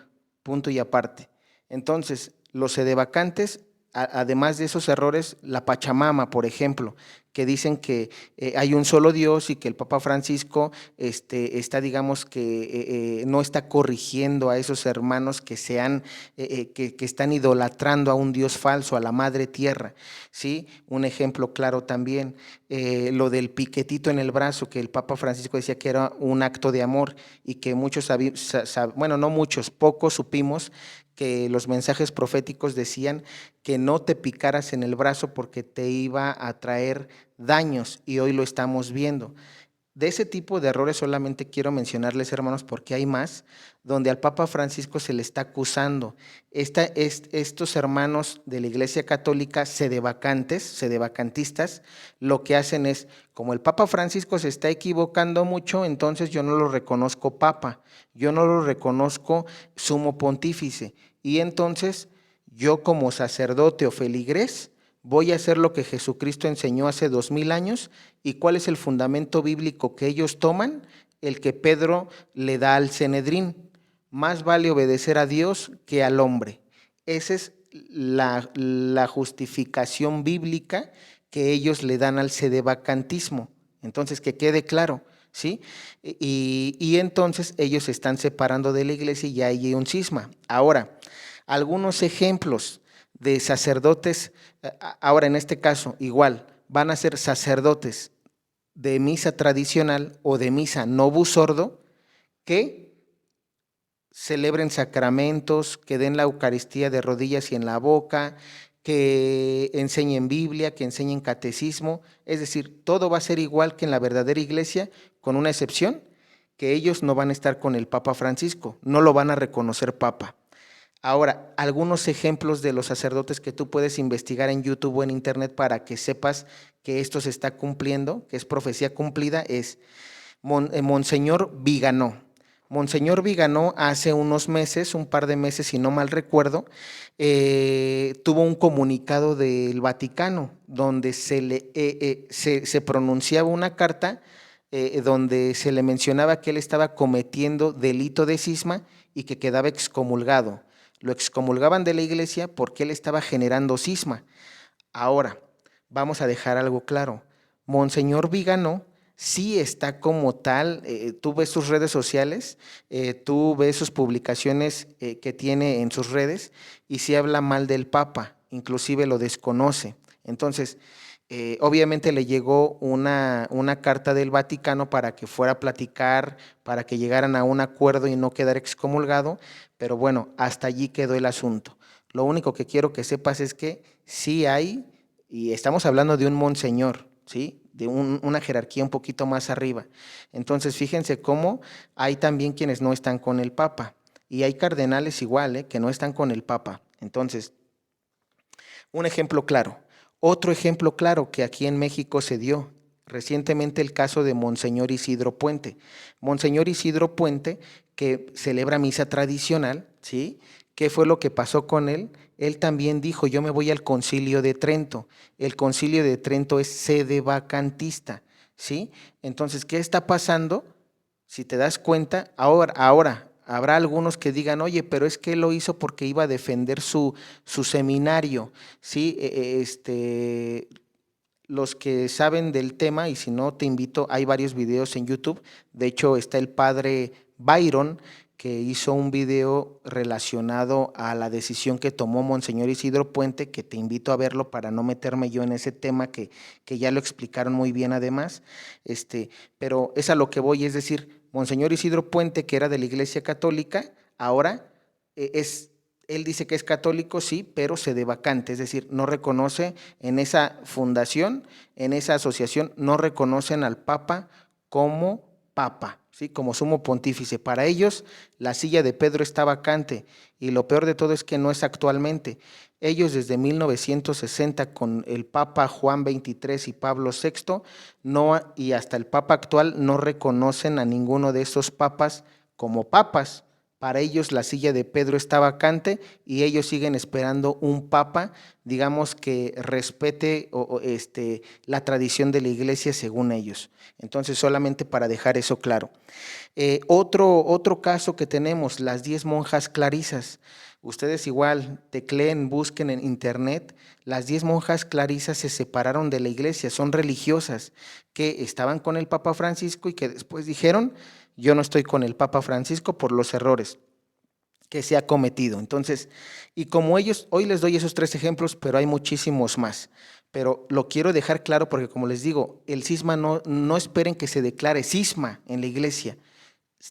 punto y aparte. Entonces, los sedevacantes, además de esos errores, la Pachamama, por ejemplo, que dicen que hay un solo Dios y que el Papa Francisco está, digamos, que no está corrigiendo a esos hermanos que están idolatrando a un Dios falso, a la Madre Tierra, ¿sí? Un ejemplo claro también, lo del piquetito en el brazo, que el Papa Francisco decía que era un acto de amor y que muchos, bueno, no muchos, pocos supimos que los mensajes proféticos decían que no te picaras en el brazo porque te iba a traer daños, y hoy lo estamos viendo. De ese tipo de errores solamente quiero mencionarles, hermanos, porque hay más, donde al Papa Francisco se le está acusando. Estos hermanos de la Iglesia Católica sedevacantistas, lo que hacen es, como el Papa Francisco se está equivocando mucho, entonces yo no lo reconozco Papa, yo no lo reconozco sumo pontífice, y entonces yo como sacerdote o feligrés voy a hacer lo que Jesucristo enseñó hace 2000 años. ¿Y cuál es el fundamento bíblico que ellos toman? El que Pedro le da al Sanedrín: más vale obedecer a Dios que al hombre. Esa es la justificación bíblica que ellos le dan al sedevacantismo. Entonces, que quede claro, ¿sí? Y entonces ellos se están separando de la iglesia y ya hay un cisma. Ahora, algunos ejemplos de sacerdotes, ahora en este caso igual, van a ser sacerdotes de misa tradicional o de misa novus sordo que celebren sacramentos, que den la Eucaristía de rodillas y en la boca, que enseñen Biblia, que enseñen catecismo. Es decir, todo va a ser igual que en la verdadera iglesia, con una excepción, que ellos no van a estar con el Papa Francisco, no lo van a reconocer Papa. Ahora, algunos ejemplos de los sacerdotes que tú puedes investigar en YouTube o en Internet para que sepas que esto se está cumpliendo, que es profecía cumplida, es Monseñor Viganó. Monseñor Viganó hace unos meses, un par de meses si no mal recuerdo, tuvo un comunicado del Vaticano donde se pronunciaba una carta donde se le mencionaba que él estaba cometiendo delito de cisma y que quedaba excomulgado. Lo excomulgaban de la iglesia porque él estaba generando cisma. Ahora, vamos a dejar algo claro. Monseñor Viganó sí está como tal, tú ves sus redes sociales, tú ves sus publicaciones que tiene en sus redes y sí habla mal del Papa, inclusive lo desconoce. Entonces, obviamente le llegó una carta del Vaticano para que fuera a platicar, para que llegaran a un acuerdo y no quedar excomulgado, pero bueno, hasta allí quedó el asunto. Lo único que quiero que sepas es que sí hay, y estamos hablando de un monseñor, ¿sí? De una jerarquía un poquito más arriba. Entonces, fíjense cómo hay también quienes no están con el Papa, y hay cardenales igual, que no están con el Papa. Entonces, un ejemplo claro. Otro ejemplo claro que aquí en México se dio recientemente, el caso de Monseñor Isidro Puente. Monseñor Isidro Puente, que celebra misa tradicional, ¿sí? ¿Qué fue lo que pasó con él? Él también dijo: yo me voy al Concilio de Trento. El Concilio de Trento es sedevacantista, ¿sí? Entonces, ¿qué está pasando? Si te das cuenta, ahora habrá algunos que digan: oye, pero es que él lo hizo porque iba a defender su seminario, ¿sí? Los que saben del tema, y si no te invito, hay varios videos en YouTube. De hecho, está el padre Byron, que hizo un video relacionado a la decisión que tomó Monseñor Isidro Puente, que te invito a verlo para no meterme yo en ese tema que ya lo explicaron muy bien además. Pero es a lo que voy, es decir, Monseñor Isidro Puente, que era de la Iglesia Católica, ahora él dice que es católico, sí, pero sedevacante, es decir, no reconoce en esa fundación, en esa asociación, no reconocen al Papa como Papa, ¿sí? Como sumo pontífice. Para ellos, la silla de Pedro está vacante, y lo peor de todo es que no es actualmente. Ellos desde 1960, con el Papa Juan XXIII y Pablo VI, y hasta el Papa actual, no reconocen a ninguno de esos papas como papas. Para ellos la silla de Pedro está vacante y ellos siguen esperando un papa, digamos, que respete la tradición de la iglesia según ellos. Entonces, solamente para dejar eso claro. Otro caso que tenemos, las 10 monjas clarisas. Ustedes igual tecleen, busquen en internet. Las 10 monjas clarisas se separaron de la iglesia, son religiosas que estaban con el Papa Francisco y que después dijeron: yo no estoy con el Papa Francisco por los errores que se ha cometido. Entonces, y como ellos, hoy les doy esos 3 ejemplos, pero hay muchísimos más. Pero lo quiero dejar claro porque, como les digo, el cisma no esperen que se declare cisma en la iglesia.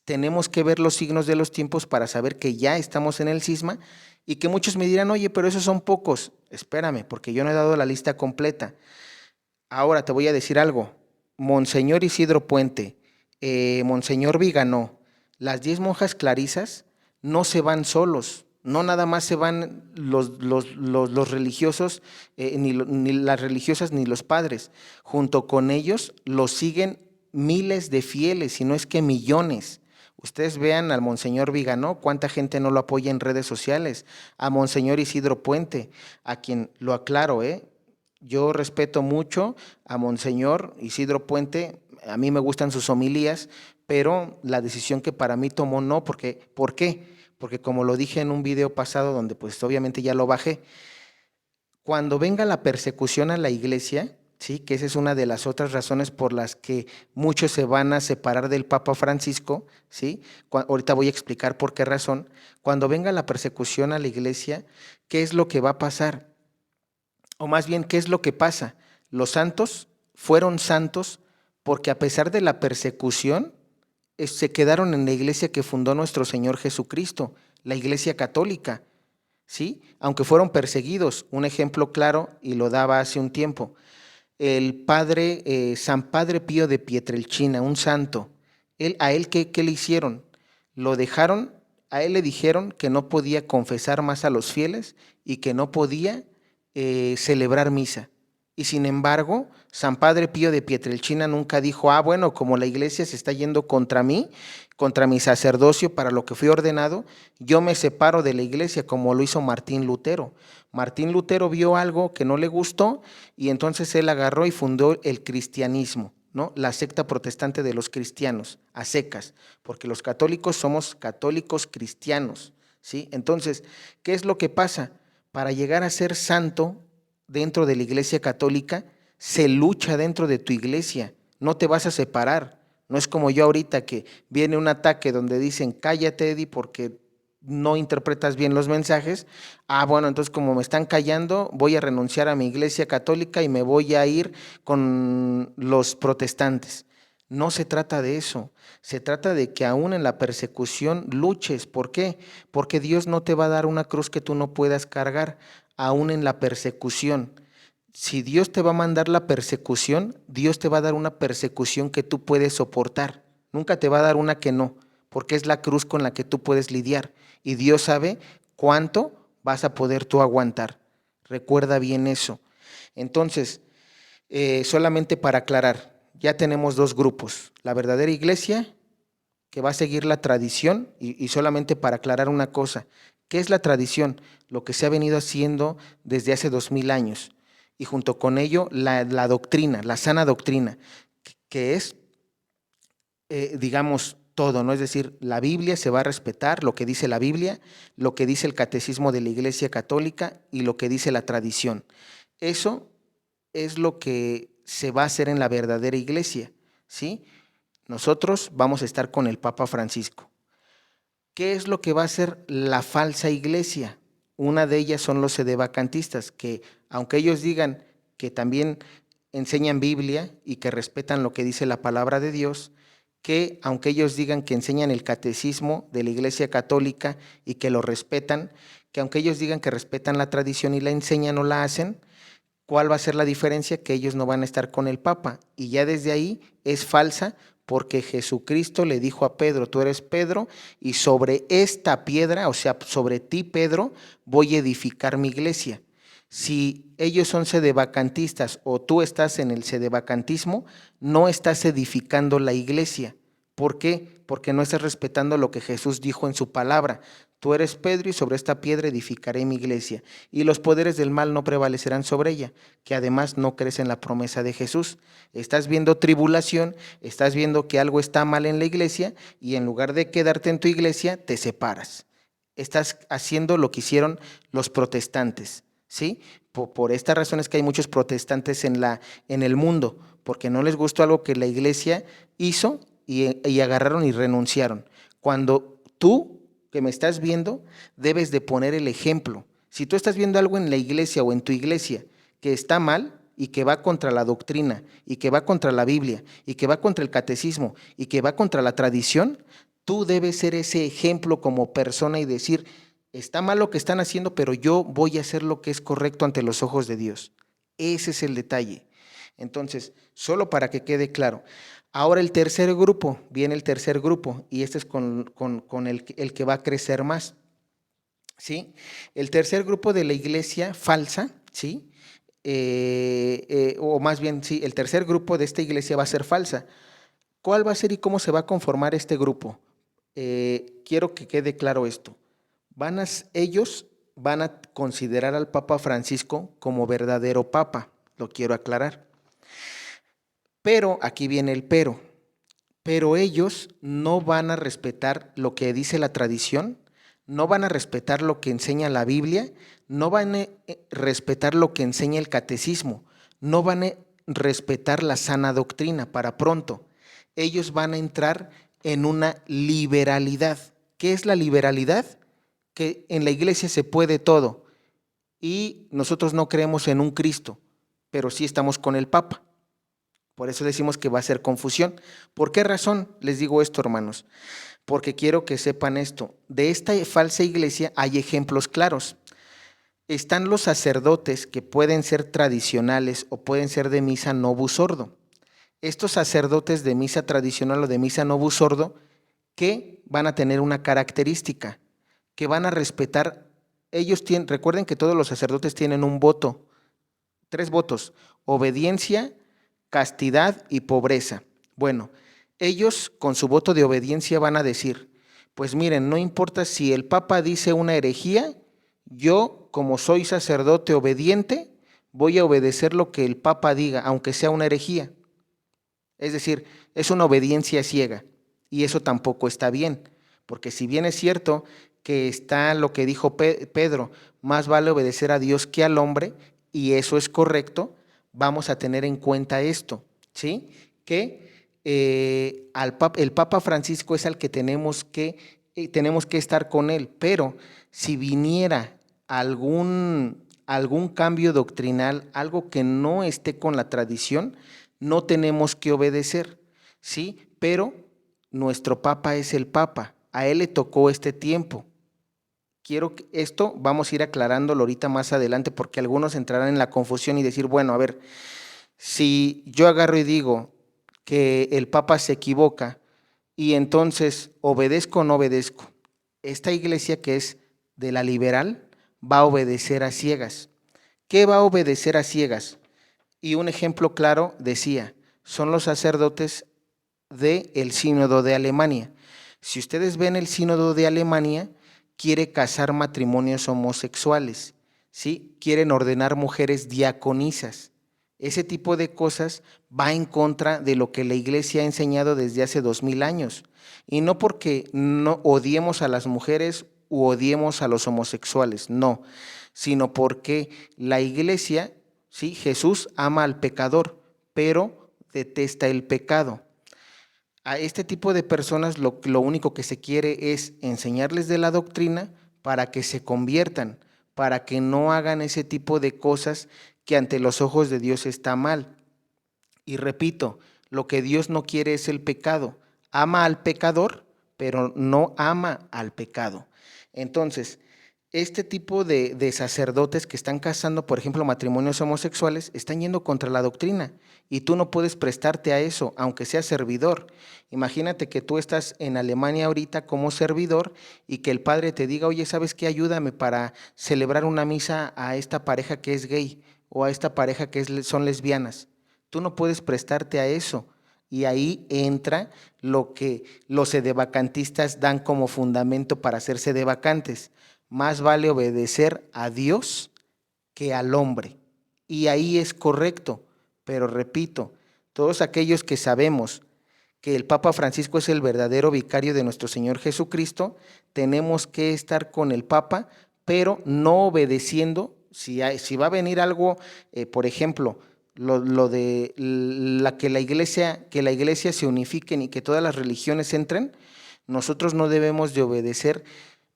Tenemos que ver los signos de los tiempos para saber que ya estamos en el cisma, y que muchos me dirán: oye, pero esos son pocos. Espérame, porque yo no he dado la lista completa. Ahora te voy a decir algo. Monseñor Isidro Puente, Monseñor Viganó, las 10 monjas clarisas no se van solos, no nada más se van los religiosos, ni las religiosas ni los padres. Junto con ellos los siguen miles de fieles, si no es que millones. Ustedes vean al Monseñor Viganó, cuánta gente no lo apoya en redes sociales, a Monseñor Isidro Puente, a quien, lo aclaro, Yo respeto mucho a Monseñor Isidro Puente, a mí me gustan sus homilías, pero la decisión que para mí tomó no, porque, ¿por qué? Porque como lo dije en un video pasado donde pues obviamente ya lo bajé, cuando venga la persecución a la iglesia, sí, que esa es una de las otras razones por las que muchos se van a separar del Papa Francisco, sí, ahorita voy a explicar por qué razón. Cuando venga la persecución a la iglesia, ¿qué es lo que va a pasar? O más bien, ¿qué es lo que pasa? Los santos fueron santos porque a pesar de la persecución, se quedaron en la iglesia que fundó nuestro Señor Jesucristo, la iglesia católica. ¿Sí? Aunque fueron perseguidos. Un ejemplo claro, y lo daba hace un tiempo, el padre, San Padre Pío de Pietrelcina, un santo, a él ¿qué le hicieron? Lo dejaron, a él le dijeron que no podía confesar más a los fieles y que no podía celebrar misa. Y sin embargo, San Padre Pío de Pietrelcina nunca dijo, bueno, como la iglesia se está yendo contra mí, contra mi sacerdocio para lo que fui ordenado, yo me separo de la iglesia como lo hizo Martín Lutero. Martín Lutero vio algo que no le gustó y entonces él agarró y fundó el cristianismo, ¿no? La secta protestante de los cristianos, a secas, porque los católicos somos católicos cristianos, ¿sí? Entonces, ¿qué es lo que pasa? Para llegar a ser santo dentro de la iglesia católica, se lucha dentro de tu iglesia, no te vas a separar. No es como yo ahorita que viene un ataque donde dicen, cállate, Eddie, porque no interpretas bien los mensajes. Bueno, entonces como me están callando, voy a renunciar a mi iglesia católica y me voy a ir con los protestantes. No se trata de eso, se trata de que aún en la persecución luches. ¿Por qué? Porque Dios no te va a dar una cruz que tú no puedas cargar, aún en la persecución. Si Dios te va a mandar la persecución, Dios te va a dar una persecución que tú puedes soportar. Nunca te va a dar una que no, porque es la cruz con la que tú puedes lidiar. Y Dios sabe cuánto vas a poder tú aguantar. Recuerda bien eso. Entonces, solamente para aclarar, ya tenemos dos grupos. La verdadera iglesia, que va a seguir la tradición, y solamente para aclarar una cosa, ¿qué es la tradición? Lo que se ha venido haciendo desde hace 2000 años. Y junto con ello, la doctrina, la sana doctrina, que es, digamos, todo, ¿no? Es decir, la Biblia se va a respetar, lo que dice la Biblia, lo que dice el catecismo de la Iglesia Católica y lo que dice la tradición. Eso es lo que se va a hacer en la verdadera iglesia, ¿sí? Nosotros vamos a estar con el Papa Francisco. ¿Qué es lo que va a hacer la falsa iglesia? Una de ellas son los sedevacantistas, que aunque ellos digan que también enseñan Biblia y que respetan lo que dice la palabra de Dios, que aunque ellos digan que enseñan el catecismo de la Iglesia Católica y que lo respetan, que aunque ellos digan que respetan la tradición y la enseñan o la hacen, ¿cuál va a ser la diferencia? Que ellos no van a estar con el Papa. Y ya desde ahí es falsa porque Jesucristo le dijo a Pedro, tú eres Pedro y sobre esta piedra, o sea, sobre ti, Pedro, voy a edificar mi iglesia. Si ellos son sedevacantistas o tú estás en el sedevacantismo, no estás edificando la iglesia. ¿Por qué? Porque no estás respetando lo que Jesús dijo en su palabra. Tú eres Pedro y sobre esta piedra edificaré mi iglesia, y los poderes del mal no prevalecerán sobre ella, que además no crees en la promesa de Jesús. Estás viendo tribulación, estás viendo que algo está mal en la iglesia y en lugar de quedarte en tu iglesia, te separas. Estás haciendo lo que hicieron los protestantes, ¿sí? Por esta razón es que hay muchos protestantes en el mundo, porque no les gustó algo que la iglesia hizo y agarraron y renunciaron. Cuando tú, que me estás viendo, debes de poner el ejemplo. Si tú estás viendo algo en la iglesia o en tu iglesia que está mal y que va contra la doctrina y que va contra la Biblia y que va contra el catecismo y que va contra la tradición, tú debes ser ese ejemplo como persona y decir, está mal lo que están haciendo, pero yo voy a hacer lo que es correcto ante los ojos de Dios. Ese es el detalle. Entonces, solo para que quede claro. Ahora el tercer grupo, viene el tercer grupo, y este es con el que va a crecer más, ¿sí? El tercer grupo de la iglesia falsa, ¿sí? O más bien, sí, el tercer grupo de esta iglesia va a ser falsa. ¿Cuál va a ser y cómo se va a conformar este grupo? Quiero que quede claro esto. Ellos van a considerar al Papa Francisco como verdadero Papa, lo quiero aclarar. Pero aquí viene el pero ellos no van a respetar lo que dice la tradición, no van a respetar lo que enseña la Biblia, no van a respetar lo que enseña el catecismo, no van a respetar la sana doctrina para pronto. Ellos van a entrar en una liberalidad. ¿Qué es la liberalidad? Que en la iglesia se puede todo y nosotros no creemos en un Cristo, pero sí estamos con el Papa. Por eso decimos que va a ser confusión. ¿Por qué razón les digo esto, hermanos? Porque quiero que sepan esto. De esta falsa iglesia hay ejemplos claros. Están los sacerdotes que pueden ser tradicionales o pueden ser de misa novus sordo. Estos sacerdotes de misa tradicional o de misa novus sordo, que van a tener una característica, que van a respetar, recuerden que todos los sacerdotes tienen un voto, 3 votos: obediencia, castidad y pobreza. Bueno, ellos con su voto de obediencia van a decir, pues miren, no importa si el Papa dice una herejía, yo como soy sacerdote obediente, voy a obedecer lo que el Papa diga, aunque sea una herejía. Es decir, es una obediencia ciega y eso tampoco está bien, porque si bien es cierto que está lo que dijo Pedro, más vale obedecer a Dios que al hombre, y eso es correcto, vamos a tener en cuenta esto, ¿sí? Que el Papa Francisco es al que tenemos que estar con él, pero si viniera algún cambio doctrinal, algo que no esté con la tradición, no tenemos que obedecer, ¿sí? Pero nuestro Papa es el Papa, a él le tocó este tiempo. Quiero que esto vamos a ir aclarándolo ahorita más adelante, porque algunos entrarán en la confusión y decir, bueno, a ver, si yo agarro y digo que el Papa se equivoca y entonces obedezco o no obedezco, esta iglesia que es de la liberal va a obedecer a ciegas. ¿Qué va a obedecer a ciegas? Y un ejemplo claro decía, son los sacerdotes del Sínodo de Alemania. Si ustedes ven el Sínodo de Alemania, quiere casar matrimonios homosexuales, ¿sí? Quieren ordenar mujeres diaconisas. Ese tipo de cosas va en contra de lo que la iglesia ha enseñado desde hace 2000 años. Y no porque no odiemos a las mujeres u odiemos a los homosexuales, no, sino porque la iglesia, ¿sí? Jesús ama al pecador, pero detesta el pecado. A este tipo de personas lo único que se quiere es enseñarles de la doctrina para que se conviertan, para que no hagan ese tipo de cosas que ante los ojos de Dios está mal. Y repito, lo que Dios no quiere es el pecado. Ama al pecador, pero no ama al pecado. Entonces, este tipo de sacerdotes que están casando, por ejemplo, matrimonios homosexuales, están yendo contra la doctrina y tú no puedes prestarte a eso, aunque seas servidor. Imagínate que tú estás en Alemania ahorita como servidor y que el padre te diga, oye, ¿sabes qué? Ayúdame para celebrar una misa a esta pareja que es gay o a esta pareja que son lesbianas. Tú no puedes prestarte a eso. Y ahí entra lo que los sedevacantistas dan como fundamento para ser sedevacantes. Más vale obedecer a Dios que al hombre. Y ahí es correcto, pero repito, todos aquellos que sabemos que el Papa Francisco es el verdadero vicario de nuestro Señor Jesucristo, tenemos que estar con el Papa, pero no obedeciendo. Si va a venir algo, por ejemplo, lo de que la iglesia se unifiquen y que todas las religiones entren, nosotros no debemos de obedecer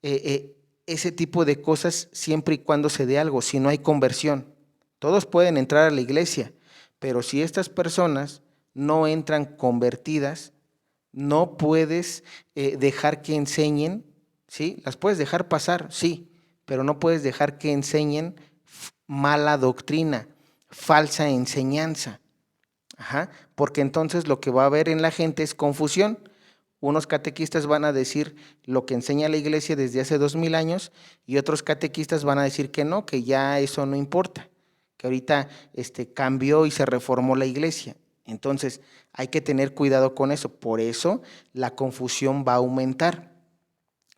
ese tipo de cosas siempre y cuando se dé algo, si no hay conversión. Todos pueden entrar a la iglesia, pero si estas personas no entran convertidas, no puedes dejar que enseñen, ¿sí? Las puedes dejar pasar, sí, pero no puedes dejar que enseñen mala doctrina, falsa enseñanza. Ajá, porque entonces lo que va a haber en la gente es confusión. Unos catequistas van a decir lo que enseña la iglesia desde hace 2000 años y otros catequistas van a decir que no, que ya eso no importa, que ahorita cambió y se reformó la iglesia. Entonces hay que tener cuidado con eso, por eso la confusión va a aumentar.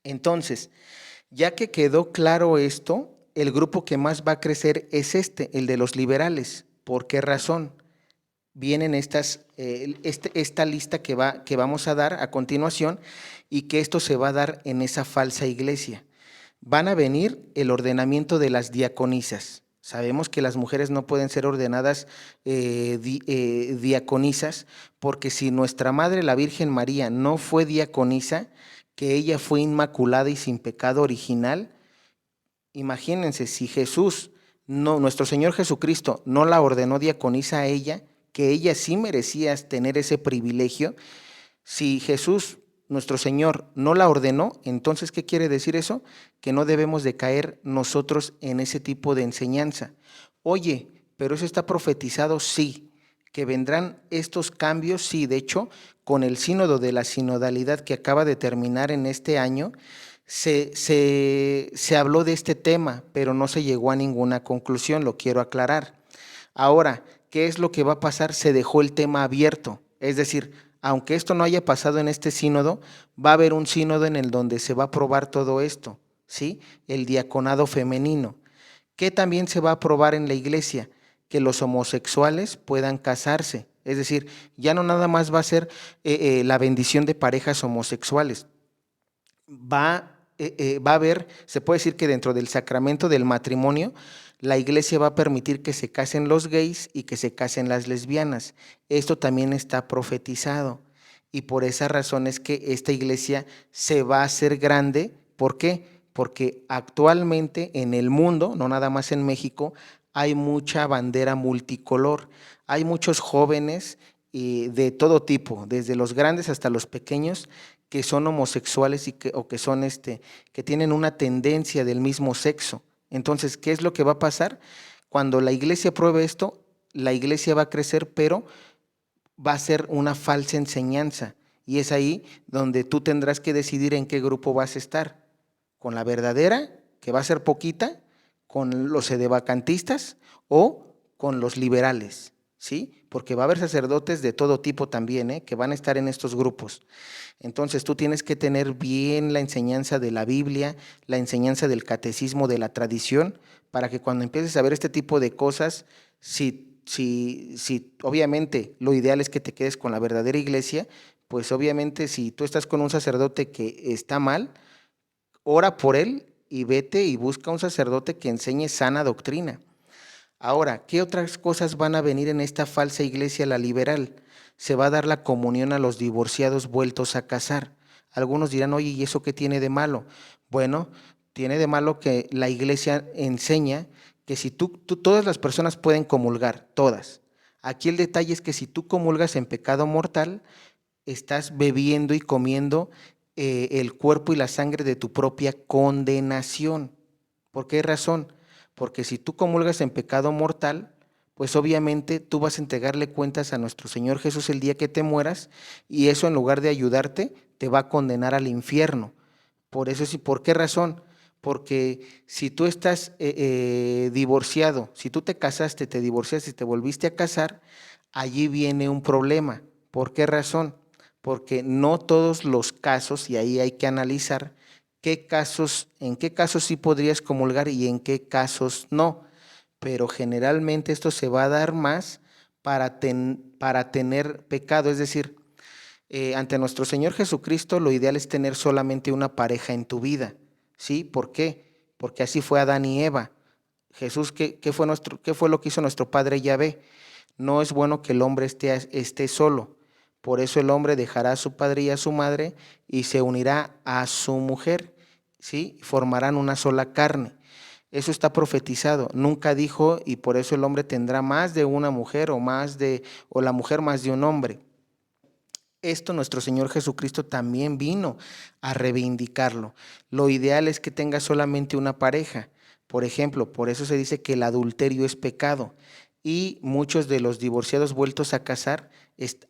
Entonces, ya que quedó claro esto, el grupo que más va a crecer es el de los liberales. ¿Por qué razón? Vienen esta lista que vamos a dar a continuación y que esto se va a dar en esa falsa iglesia. Van a venir el ordenamiento de las diaconisas. Sabemos que las mujeres no pueden ser ordenadas diaconisas, porque si nuestra Madre, la Virgen María, no fue diaconisa, que ella fue inmaculada y sin pecado original, imagínense si Jesús, no, nuestro Señor Jesucristo no la ordenó diaconisa a ella, que ella sí merecía tener ese privilegio. Si Jesús, nuestro Señor, no la ordenó, entonces, ¿qué quiere decir eso? Que no debemos de caer nosotros en ese tipo de enseñanza. Oye, pero eso está profetizado, sí. Que vendrán estos cambios, sí. De hecho, con el sínodo de la sinodalidad que acaba de terminar en este año, se habló de este tema, pero no se llegó a ninguna conclusión, lo quiero aclarar. Ahora, ¿qué es lo que va a pasar? Se dejó el tema abierto, es decir, aunque esto no haya pasado en este sínodo, va a haber un sínodo en el donde se va a aprobar todo esto, ¿sí? El diaconado femenino. ¿Qué también se va a aprobar en la iglesia? Que los homosexuales puedan casarse, es decir, ya no nada más va a ser la bendición de parejas homosexuales, va a haber, se puede decir que dentro del sacramento del matrimonio, la iglesia va a permitir que se casen los gays y que se casen las lesbianas. Esto también está profetizado y por esa razón es que esta iglesia se va a hacer grande. ¿Por qué? Porque actualmente en el mundo, no nada más en México, hay mucha bandera multicolor. Hay muchos jóvenes de todo tipo, desde los grandes hasta los pequeños, que son homosexuales o que son que tienen una tendencia del mismo sexo. Entonces, ¿qué es lo que va a pasar? Cuando la iglesia apruebe esto, la iglesia va a crecer, pero va a ser una falsa enseñanza. Y es ahí donde tú tendrás que decidir en qué grupo vas a estar. Con la verdadera, que va a ser poquita, con los sedevacantistas o con los liberales, ¿sí? Porque va a haber sacerdotes de todo tipo también, que van a estar en estos grupos. Entonces tú tienes que tener bien la enseñanza de la Biblia, la enseñanza del catecismo, de la tradición, para que cuando empieces a ver este tipo de cosas, si obviamente lo ideal es que te quedes con la verdadera iglesia, pues obviamente si tú estás con un sacerdote que está mal, ora por él y vete y busca un sacerdote que enseñe sana doctrina. Ahora, ¿qué otras cosas van a venir en esta falsa iglesia, la liberal? Se va a dar la comunión a los divorciados vueltos a casar. Algunos dirán, oye, ¿y eso qué tiene de malo? Bueno, tiene de malo que la iglesia enseña que si todas las personas pueden comulgar, todas. Aquí el detalle es que si tú comulgas en pecado mortal, estás bebiendo y comiendo el cuerpo y la sangre de tu propia condenación. ¿Por qué razón? Porque si tú comulgas en pecado mortal, pues obviamente tú vas a entregarle cuentas a nuestro Señor Jesús el día que te mueras y eso en lugar de ayudarte te va a condenar al infierno. Por eso sí, ¿por qué razón? Porque si tú estás divorciado, si tú te casaste, te divorciaste y te volviste a casar, allí viene un problema. ¿Por qué razón? Porque no todos los casos, y ahí hay que analizar en qué casos sí podrías comulgar y en qué casos no. Pero generalmente esto se va a dar más para tener pecado, es decir, ante nuestro Señor Jesucristo lo ideal es tener solamente una pareja en tu vida, ¿sí? ¿Por qué? Porque así fue Adán y Eva. Jesús, ¿qué fue lo que hizo nuestro Padre Yahvé? No es bueno que el hombre esté solo. Por eso el hombre dejará a su padre y a su madre y se unirá a su mujer, ¿sí? Formarán una sola carne. Eso está profetizado. Nunca dijo, y por eso el hombre tendrá más de una mujer o la mujer más de un hombre. Esto nuestro Señor Jesucristo también vino a reivindicarlo. Lo ideal es que tenga solamente una pareja. Por ejemplo, por eso se dice que el adulterio es pecado. Y muchos de los divorciados vueltos a casar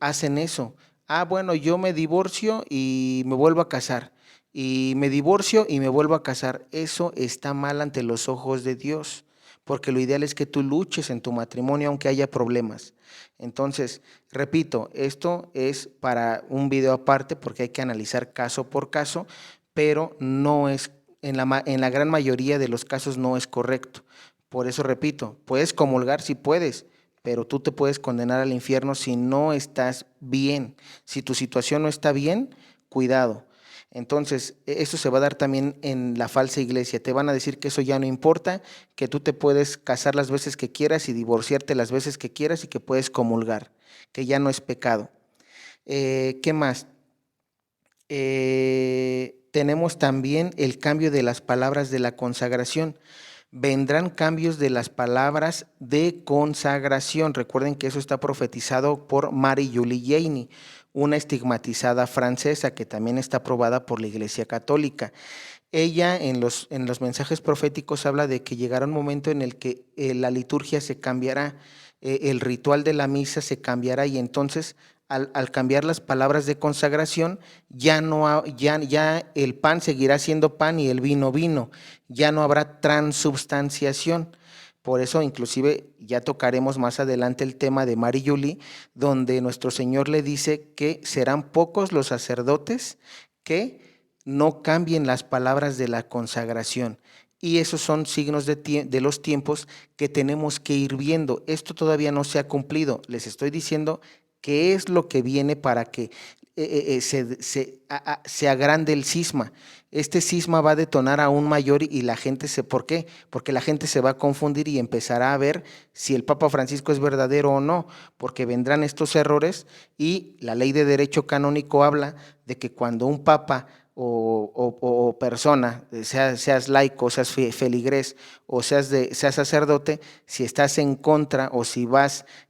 hacen eso. Ah, bueno, yo me divorcio y me vuelvo a casar. Y me divorcio y me vuelvo a casar. Eso está mal ante los ojos de Dios. Porque lo ideal es que tú luches en tu matrimonio aunque haya problemas. Entonces, repito, esto es para un video aparte porque hay que analizar caso por caso, pero no es, en la gran mayoría de los casos no es correcto. Por eso repito, puedes comulgar si puedes, pero tú te puedes condenar al infierno si no estás bien. Si tu situación no está bien, cuidado. Entonces, eso se va a dar también en la falsa iglesia. Te van a decir que eso ya no importa, que tú te puedes casar las veces que quieras y divorciarte las veces que quieras y que puedes comulgar, que ya no es pecado. ¿Qué más? Tenemos también el cambio de las palabras de la consagración. Vendrán cambios de las palabras de consagración. Recuerden que eso está profetizado por Marie-Julie Jaime, una estigmatizada francesa que también está aprobada por la Iglesia Católica. Ella en los mensajes proféticos habla de que llegará un momento en el que la liturgia se cambiará, el ritual de la misa se cambiará y entonces al cambiar las palabras de consagración, ya el pan seguirá siendo pan y el vino vino, ya no habrá transubstanciación. Por eso inclusive ya tocaremos más adelante el tema de Marie-Julie, donde nuestro Señor le dice que serán pocos los sacerdotes que no cambien las palabras de la consagración. Y esos son signos de los tiempos que tenemos que ir viendo. Esto todavía no se ha cumplido. Les estoy diciendo qué es lo que viene para que se agrande el cisma. Este cisma va a detonar aún mayor y la gente ¿por qué? Porque la gente se va a confundir y empezará a ver si el Papa Francisco es verdadero o no, porque vendrán estos errores y la ley de derecho canónico habla de que cuando un papa o persona, seas laico, seas feligrés o seas sacerdote, si estás en contra o si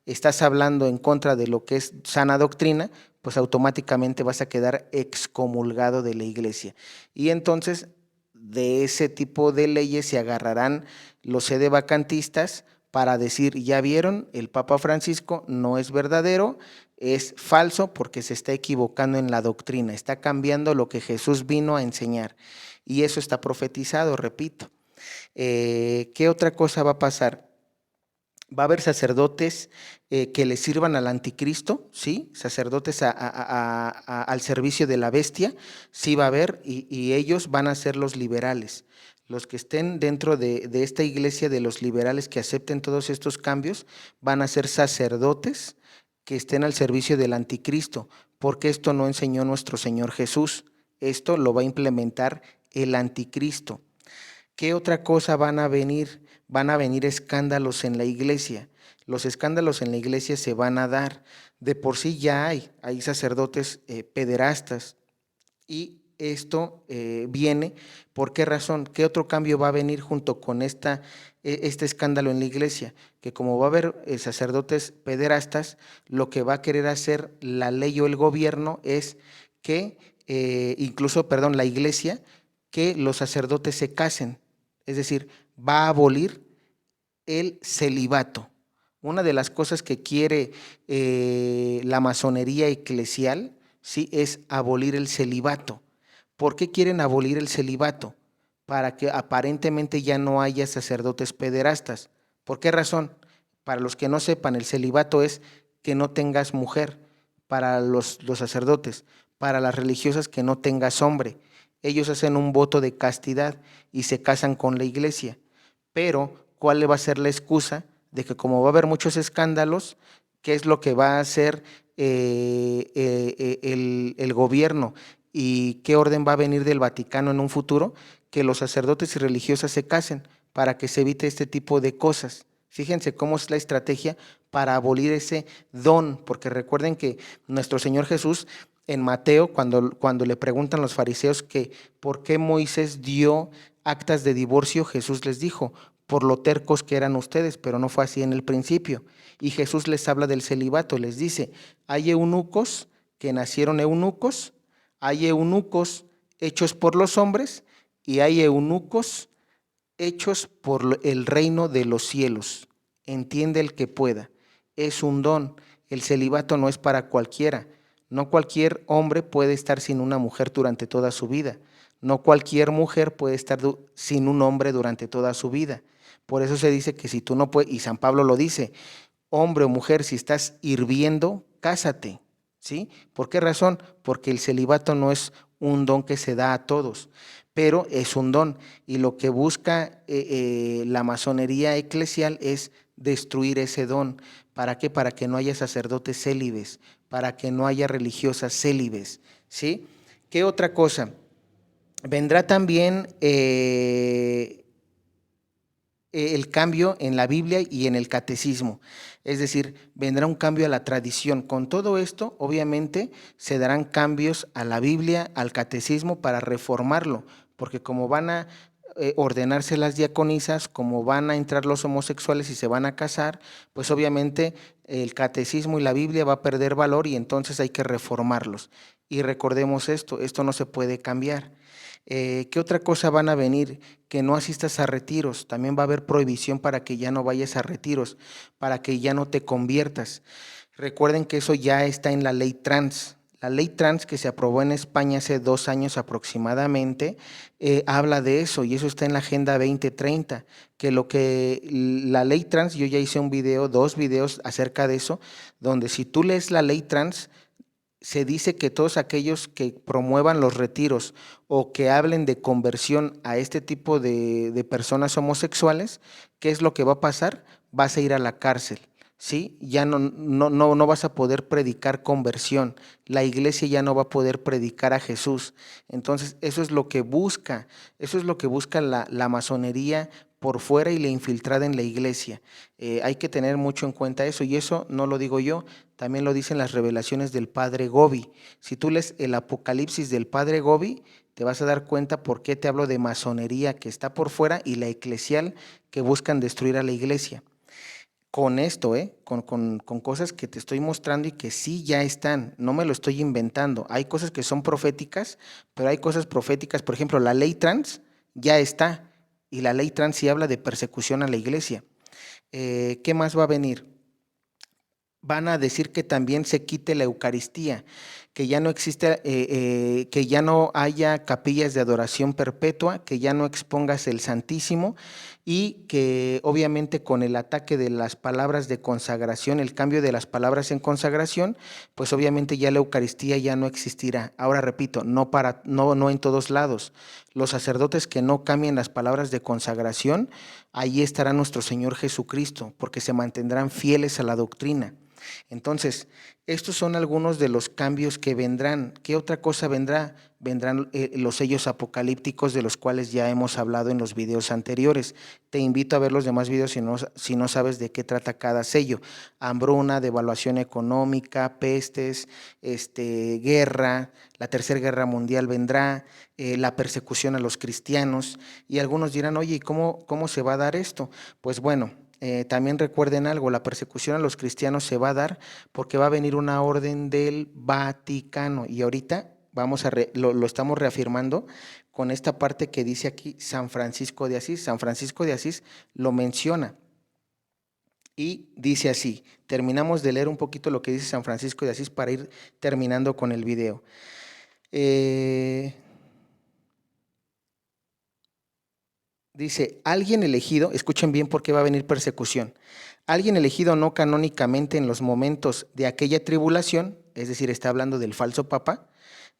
estás hablando en contra de lo que es sana doctrina, pues automáticamente vas a quedar excomulgado de la iglesia. Y entonces de ese tipo de leyes se agarrarán los sedevacantistas para decir, ya vieron, el Papa Francisco no es verdadero, es falso porque se está equivocando en la doctrina, está cambiando lo que Jesús vino a enseñar. Y eso está profetizado, repito. ¿Qué otra cosa va a pasar? Va a haber sacerdotes que le sirvan al anticristo, ¿sí? Sacerdotes al servicio de la bestia, sí va a haber, y ellos van a ser los liberales. Los que estén dentro de esta iglesia de los liberales que acepten todos estos cambios van a ser sacerdotes que estén al servicio del anticristo, porque esto no enseñó nuestro Señor Jesús, esto lo va a implementar el anticristo. ¿Qué otra cosa van a venir? Van a venir escándalos en la iglesia. Los escándalos en la iglesia se van a dar. De por sí ya hay sacerdotes pederastas y esto viene. ¿Por qué razón? ¿Qué otro cambio va a venir junto con este escándalo en la iglesia? Que como va a haber sacerdotes pederastas, lo que va a querer hacer la ley o el gobierno es que, la iglesia, que los sacerdotes se casen. Es decir, va a abolir el celibato. Una de las cosas que quiere la masonería eclesial, ¿sí?, es abolir el celibato. ¿Por qué quieren abolir el celibato? Para que aparentemente ya no haya sacerdotes pederastas. ¿Por qué razón? Para los que no sepan, el celibato es que no tengas mujer, para los sacerdotes, para las religiosas que no tengas hombre. Ellos hacen un voto de castidad y se casan con la iglesia. Pero, ¿cuál le va a ser la excusa? De que como va a haber muchos escándalos, ¿qué es lo que va a hacer el gobierno? ¿Y qué orden va a venir del Vaticano en un futuro? Que los sacerdotes y religiosas se casen para que se evite este tipo de cosas. Fíjense cómo es la estrategia para abolir ese don, porque recuerden que nuestro Señor Jesús en Mateo, cuando le preguntan los fariseos que por qué Moisés dio actas de divorcio, Jesús les dijo, por lo tercos que eran ustedes, pero no fue así en el principio. Y Jesús les habla del celibato, les dice, hay eunucos que nacieron eunucos, hay eunucos hechos por los hombres y hay eunucos hechos por el reino de los cielos. Entiende el que pueda. Es un don. El celibato no es para cualquiera. No cualquier hombre puede estar sin una mujer durante toda su vida. No cualquier mujer puede estar sin un hombre durante toda su vida. Por eso se dice que si tú no puedes, y San Pablo lo dice, hombre o mujer, si estás hirviendo, cásate. ¿Sí? ¿Por qué razón? Porque el celibato no es un don que se da a todos. pero es un don. Y lo que busca la masonería eclesial es destruir ese don. ¿Para qué? Para que no haya sacerdotes célibes, para que no haya religiosas célibes, ¿sí? ¿Qué otra cosa? Vendrá también el cambio en la Biblia y en el catecismo, es decir, vendrá un cambio a la tradición. Con todo esto, obviamente, se darán cambios a la Biblia, al catecismo para reformarlo, porque como van a ordenarse las diaconisas, como van a entrar los homosexuales y se van a casar, pues obviamente el catecismo y la Biblia va a perder valor y entonces hay que reformarlos. Y recordemos esto no se puede cambiar. ¿Qué otra cosa van a venir? Que no asistas a retiros, también va a haber prohibición para que ya no vayas a retiros, para que ya no te conviertas. Recuerden que eso ya está en la ley trans. La ley trans que se aprobó en España hace 2 años aproximadamente, habla de eso y eso está en la Agenda 2030, que la ley trans, yo ya hice un video, 2 videos acerca de eso, donde si tú lees la ley trans, se dice que todos aquellos que promuevan los retiros o que hablen de conversión a este tipo de personas homosexuales, ¿qué es lo que va a pasar? Vas a ir a la cárcel, ¿sí? Ya no vas a poder predicar conversión, la iglesia ya no va a poder predicar a Jesús. Entonces, eso es lo que busca la masonería por fuera y la infiltrada en la iglesia. Hay que tener mucho en cuenta eso, y eso no lo digo yo, también lo dicen las revelaciones del padre Gobi. Si tú lees el Apocalipsis del padre Gobi, te vas a dar cuenta por qué te hablo de masonería que está por fuera y la eclesial que buscan destruir a la iglesia. Con esto, con cosas que te estoy mostrando y que sí ya están, no me lo estoy inventando. Hay cosas que son proféticas, pero hay cosas proféticas, por ejemplo, la ley trans ya está y la ley trans sí habla de persecución a la iglesia. ¿Qué más va a venir? Van a decir que también se quite la Eucaristía, que ya no existe, que ya no haya capillas de adoración perpetua, que ya no expongas el Santísimo y que obviamente con el ataque de las palabras de consagración, el cambio de las palabras en consagración, pues obviamente ya la Eucaristía ya no existirá. Ahora repito, no en todos lados. Los sacerdotes que no cambien las palabras de consagración, ahí estará nuestro Señor Jesucristo, porque se mantendrán fieles a la doctrina. Entonces, estos son algunos de los cambios que vendrán. ¿Qué otra cosa vendrá? Vendrán los sellos apocalípticos de los cuales ya hemos hablado en los videos anteriores. Te invito a ver los demás videos si no sabes de qué trata cada sello. Hambruna, devaluación económica, pestes, guerra, la Tercera Guerra Mundial vendrá, la persecución a los cristianos. Y algunos dirán, oye, ¿y cómo se va a dar esto? Pues bueno, también recuerden algo, la persecución a los cristianos se va a dar porque va a venir una orden del Vaticano y ahorita lo estamos reafirmando con esta parte que dice aquí San Francisco de Asís. San Francisco de Asís lo menciona y dice así, terminamos de leer un poquito lo que dice San Francisco de Asís para ir terminando con el video. Dice, alguien elegido, escuchen bien por qué va a venir persecución, alguien elegido no canónicamente en los momentos de aquella tribulación, es decir, está hablando del falso papa,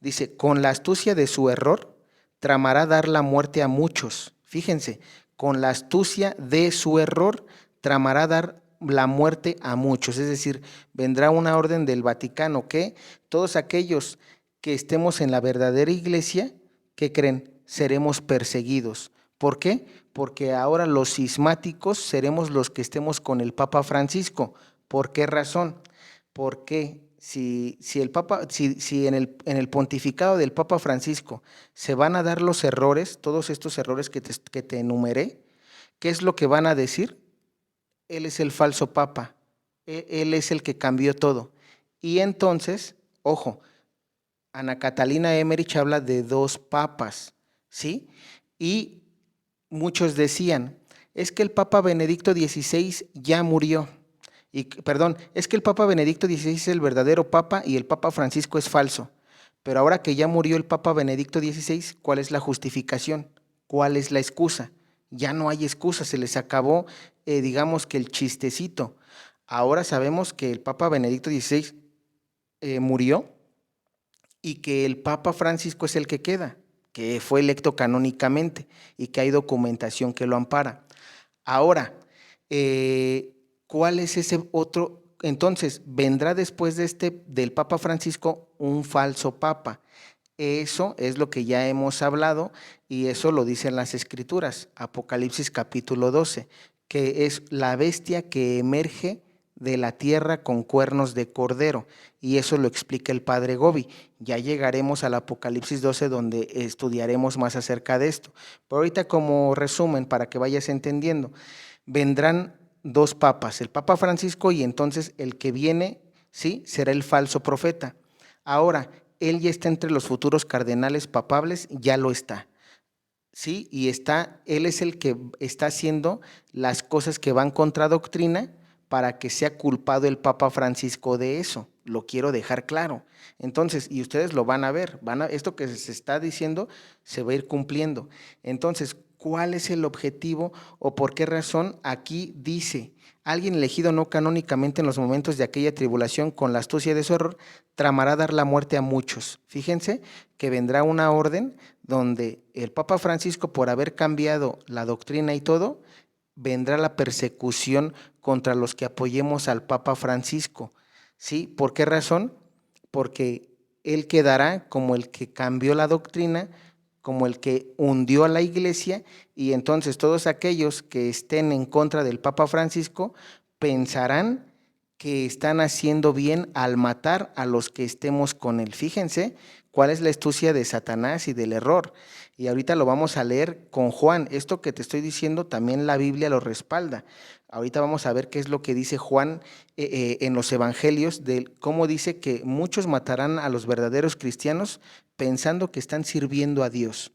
dice, con la astucia de su error, tramará dar la muerte a muchos. Fíjense, con la astucia de su error, tramará dar la muerte a muchos, es decir, vendrá una orden del Vaticano que todos aquellos que estemos en la verdadera iglesia, ¿qué creen? Seremos perseguidos. ¿Por qué? Porque ahora los cismáticos seremos los que estemos con el Papa Francisco. ¿Por qué razón? Porque si el Papa, si en el pontificado del Papa Francisco se van a dar los errores, todos estos errores que te enumeré, ¿qué es lo que van a decir? Él es el falso Papa, él es el que cambió todo. Y entonces, ojo, Ana Catalina Emmerich habla de 2 papas, ¿sí? Y muchos decían, es que el Papa Benedicto XVI ya murió. Perdón, es que el Papa Benedicto XVI es el verdadero Papa y el Papa Francisco es falso. Pero ahora que ya murió el Papa Benedicto XVI, ¿cuál es la justificación? ¿Cuál es la excusa? Ya no hay excusa, se les acabó, digamos que el chistecito. Ahora sabemos que el Papa Benedicto XVI murió y que el Papa Francisco es el que queda. que fue electo canónicamente y que hay documentación que lo ampara. Ahora, ¿cuál es ese otro? Entonces, vendrá después del Papa Francisco, un falso papa. Eso es lo que ya hemos hablado y eso lo dicen las Escrituras, Apocalipsis capítulo 12, que es la bestia que emerge de la tierra con cuernos de cordero, y eso lo explica el padre Gobi. Ya llegaremos al Apocalipsis 12 donde estudiaremos más acerca de esto. Pero ahorita, como resumen, para que vayas entendiendo, vendrán dos papas, el Papa Francisco y entonces el que viene, sí, será el falso profeta. Ahora, él ya está entre los futuros cardenales papables, ya lo está. Sí, y él es el que está haciendo las cosas que van contra doctrina para que sea culpado el Papa Francisco de eso. Lo quiero dejar claro. Entonces, y ustedes lo van a ver, esto que se está diciendo se va a ir cumpliendo. Entonces, ¿cuál es el objetivo o por qué razón aquí dice: alguien elegido no canónicamente en los momentos de aquella tribulación con la astucia de su error tramará dar la muerte a muchos? Fíjense que vendrá una orden donde el Papa Francisco, por haber cambiado la doctrina y todo, vendrá la persecución contra los que apoyemos al Papa Francisco. ¿Sí? ¿Por qué razón? Porque él quedará como el que cambió la doctrina, como el que hundió a la iglesia, y entonces todos aquellos que estén en contra del Papa Francisco pensarán que están haciendo bien al matar a los que estemos con él. Fíjense cuál es la astucia de Satanás y del error. Y ahorita lo vamos a leer con Juan. Esto que te estoy diciendo también la Biblia lo respalda. Ahorita vamos a ver qué es lo que dice Juan en los evangelios, de cómo dice que muchos matarán a los verdaderos cristianos pensando que están sirviendo a Dios.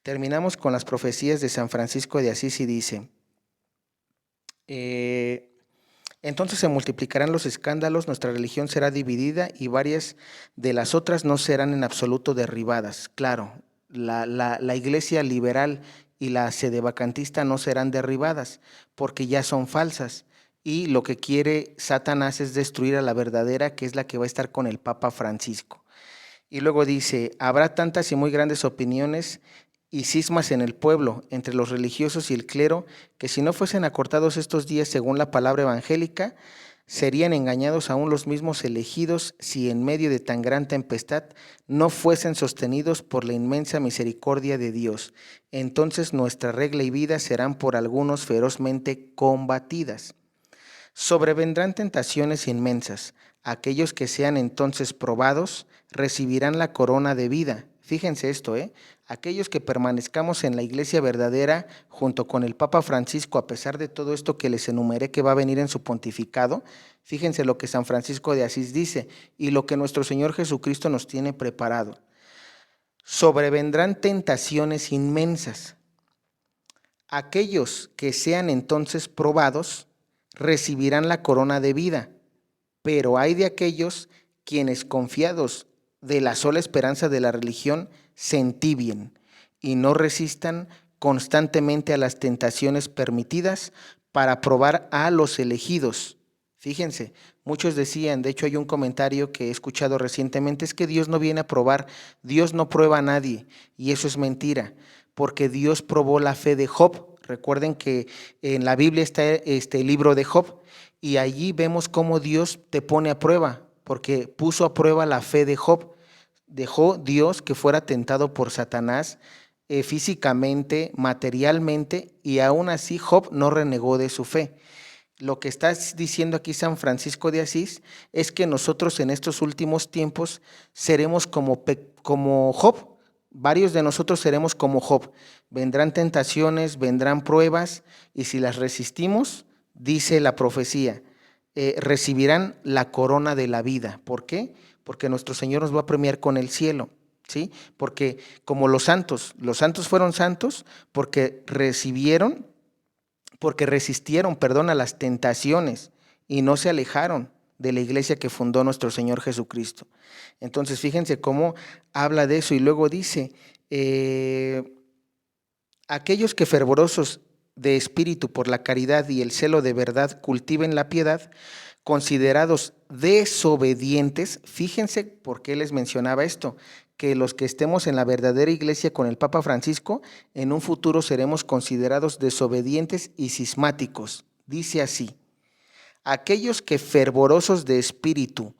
Terminamos con las profecías de San Francisco de Asís y dice: entonces se multiplicarán los escándalos, nuestra religión será dividida y varias de las otras no serán en absoluto derribadas. Claro, la iglesia liberal y la sedevacantista no serán derribadas porque ya son falsas. Y lo que quiere Satanás es destruir a la verdadera, que es la que va a estar con el Papa Francisco. Y luego dice: habrá tantas y muy grandes opiniones y cismas en el pueblo, entre los religiosos y el clero, que si no fuesen acortados estos días según la palabra evangélica, serían engañados aún los mismos elegidos si en medio de tan gran tempestad no fuesen sostenidos por la inmensa misericordia de Dios. Entonces nuestra regla y vida serán por algunos ferozmente combatidas. Sobrevendrán tentaciones inmensas. Aquellos que sean entonces probados recibirán la corona de vida. Fíjense esto, aquellos que permanezcamos en la iglesia verdadera junto con el Papa Francisco, a pesar de todo esto que les enumeré que va a venir en su pontificado, fíjense lo que San Francisco de Asís dice y lo que nuestro Señor Jesucristo nos tiene preparado. Sobrevendrán tentaciones inmensas. Aquellos que sean entonces probados recibirán la corona de vida, pero hay de aquellos quienes, confiados de la sola esperanza de la religión, se entibien y no resistan constantemente a las tentaciones permitidas para probar a los elegidos. Fíjense, muchos decían, de hecho hay un comentario que he escuchado recientemente, es que Dios no viene a probar, Dios no prueba a nadie, y eso es mentira, porque Dios probó la fe de Job. Recuerden que en la Biblia está este libro de Job, y allí vemos cómo Dios te pone a prueba, porque puso a prueba la fe de Job. Dejó Dios que fuera tentado por Satanás físicamente, materialmente, y aún así Job no renegó de su fe. Lo que está diciendo aquí San Francisco de Asís es que nosotros en estos últimos tiempos seremos como Job. Varios de nosotros seremos como Job. Vendrán tentaciones, vendrán pruebas, y si las resistimos, dice la profecía, recibirán la corona de la vida. ¿Por qué? Porque nuestro Señor nos va a premiar con el cielo, ¿sí? Porque como los santos fueron santos porque resistieron, a las tentaciones y no se alejaron de la iglesia que fundó nuestro Señor Jesucristo. Entonces, fíjense cómo habla de eso y luego dice, aquellos que fervorosos de espíritu por la caridad y el celo de verdad cultiven la piedad, considerados desobedientes. Fíjense por qué les mencionaba esto, que los que estemos en la verdadera iglesia con el Papa Francisco, en un futuro seremos considerados desobedientes y cismáticos. Dice así: aquellos que fervorosos de espíritu,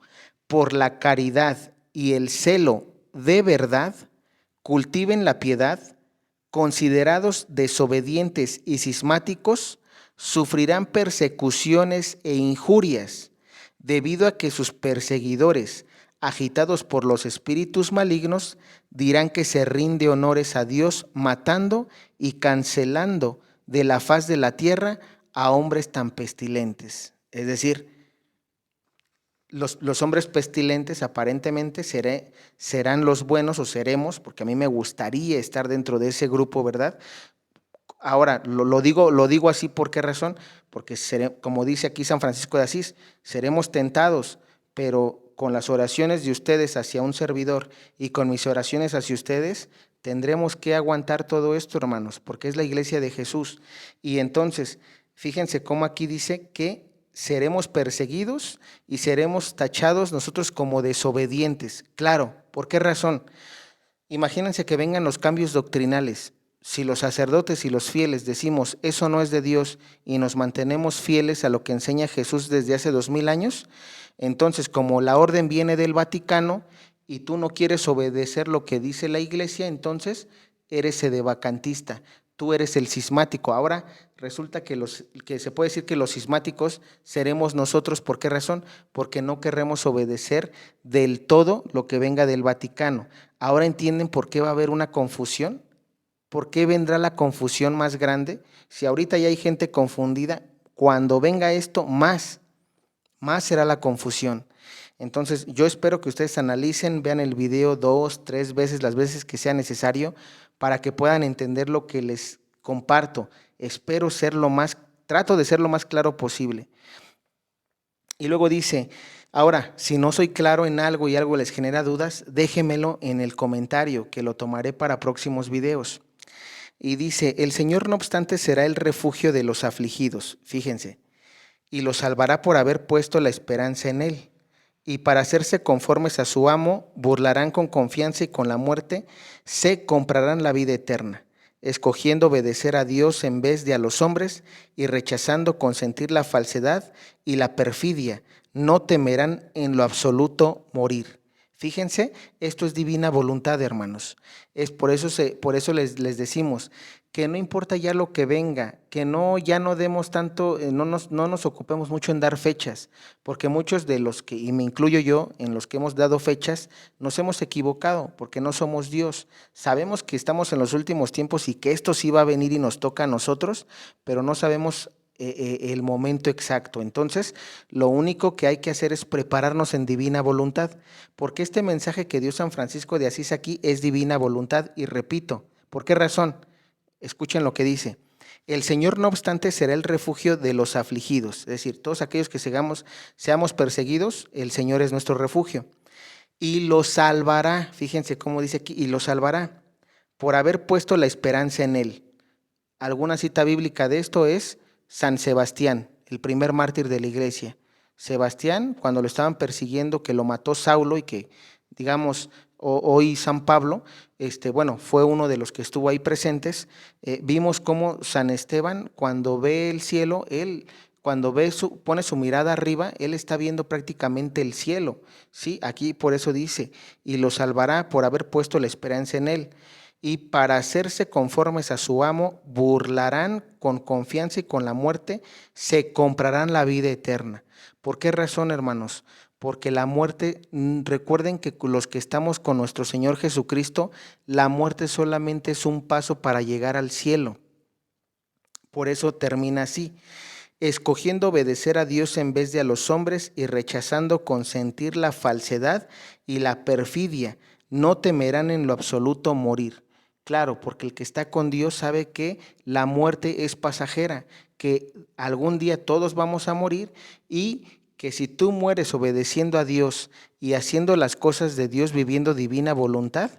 por la caridad y el celo de verdad, cultiven la piedad, considerados desobedientes y cismáticos, sufrirán persecuciones e injurias, debido a que sus perseguidores, agitados por los espíritus malignos, dirán que se rinde honores a Dios, matando y cancelando de la faz de la tierra a hombres tan pestilentes. Es decir, los hombres pestilentes aparentemente serán los buenos, o seremos, porque a mí me gustaría estar dentro de ese grupo, ¿verdad? Ahora, lo digo así, ¿por qué razón? Porque, como dice aquí San Francisco de Asís, seremos tentados, pero con las oraciones de ustedes hacia un servidor y con mis oraciones hacia ustedes, tendremos que aguantar todo esto, hermanos, porque es la iglesia de Jesús. Y entonces, fíjense cómo aquí dice que seremos perseguidos y seremos tachados nosotros como desobedientes. Claro, ¿por qué razón? Imagínense que vengan los cambios doctrinales. Si los sacerdotes y los fieles decimos eso no es de Dios y nos mantenemos fieles a lo que enseña Jesús desde hace 2000 años, entonces como la orden viene del Vaticano y tú no quieres obedecer lo que dice la iglesia, entonces eres sedevacantista, tú eres el cismático. Ahora resulta que se puede decir que los cismáticos seremos nosotros. ¿Por qué razón? Porque no queremos obedecer del todo lo que venga del Vaticano. ¿Ahora entienden por qué va a haber una confusión? ¿Por qué vendrá la confusión más grande? Si ahorita ya hay gente confundida, cuando venga esto, más será la confusión. Entonces, yo espero que ustedes analicen, vean el video 2, 3 veces, las veces que sea necesario, para que puedan entender lo que les comparto. Trato de ser lo más claro posible. Y luego dice: ahora, si no soy claro en algo y algo les genera dudas, déjenmelo en el comentario, que lo tomaré para próximos videos. Y dice: el Señor no obstante será el refugio de los afligidos, fíjense, y los salvará por haber puesto la esperanza en Él. Y para hacerse conformes a su amo, burlarán con confianza y con la muerte se comprarán la vida eterna, escogiendo obedecer a Dios en vez de a los hombres y rechazando consentir la falsedad y la perfidia, no temerán en lo absoluto morir. Fíjense, esto es divina voluntad, hermanos. Es por eso les decimos que no importa ya lo que venga, que ya no demos tanto, no nos ocupemos mucho en dar fechas, porque muchos de los que, y me incluyo yo, en los que hemos dado fechas, nos hemos equivocado, porque no somos Dios. Sabemos que estamos en los últimos tiempos y que esto sí va a venir y nos toca a nosotros, pero no sabemos el momento exacto. Entonces, lo único que hay que hacer es prepararnos en divina voluntad, porque este mensaje que dio San Francisco de Asís aquí es divina voluntad. Y repito, ¿por qué razón? Escuchen lo que dice: el Señor no obstante será el refugio de los afligidos, es decir, todos aquellos que seamos perseguidos, el Señor es nuestro refugio. Y los salvará, fíjense cómo dice aquí, y los salvará por haber puesto la esperanza en Él. Alguna cita bíblica de esto es San Sebastián, el primer mártir de la iglesia. Sebastián, cuando lo estaban persiguiendo, que lo mató Saulo y que, digamos, hoy San Pablo, fue uno de los que estuvo ahí presentes. Vimos cómo San Esteban, cuando ve el cielo, cuando pone su mirada arriba, él está viendo prácticamente el cielo, ¿sí? Aquí por eso dice: y lo salvará por haber puesto la esperanza en Él. Y para hacerse conformes a su amo, burlarán con confianza y con la muerte, se comprarán la vida eterna. ¿Por qué razón, hermanos? Porque la muerte, recuerden que los que estamos con nuestro Señor Jesucristo, la muerte solamente es un paso para llegar al cielo. Por eso termina así: escogiendo obedecer a Dios en vez de a los hombres y rechazando consentir la falsedad y la perfidia, no temerán en lo absoluto morir. Claro, porque el que está con Dios sabe que la muerte es pasajera, que algún día todos vamos a morir, y que si tú mueres obedeciendo a Dios y haciendo las cosas de Dios, viviendo divina voluntad,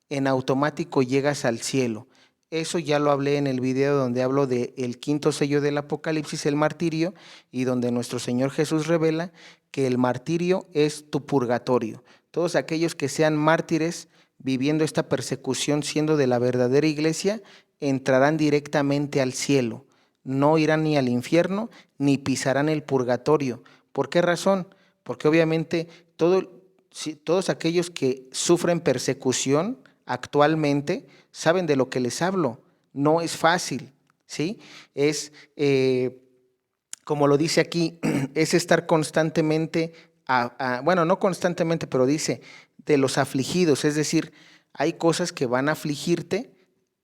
en automático llegas al cielo. Eso ya lo hablé en el video donde hablo del quinto sello del Apocalipsis, el martirio, y donde nuestro Señor Jesús revela que el martirio es tu purgatorio. Todos aquellos que sean mártires viviendo esta persecución siendo de la verdadera iglesia, entrarán directamente al cielo. No irán ni al infierno, ni pisarán el purgatorio. ¿Por qué razón? Porque obviamente todos aquellos que sufren persecución actualmente saben de lo que les hablo. No es fácil, ¿sí? Es, como lo dice aquí, es estar constantemente, bueno, no constantemente, pero dice, de los afligidos. Es decir, hay cosas que van a afligirte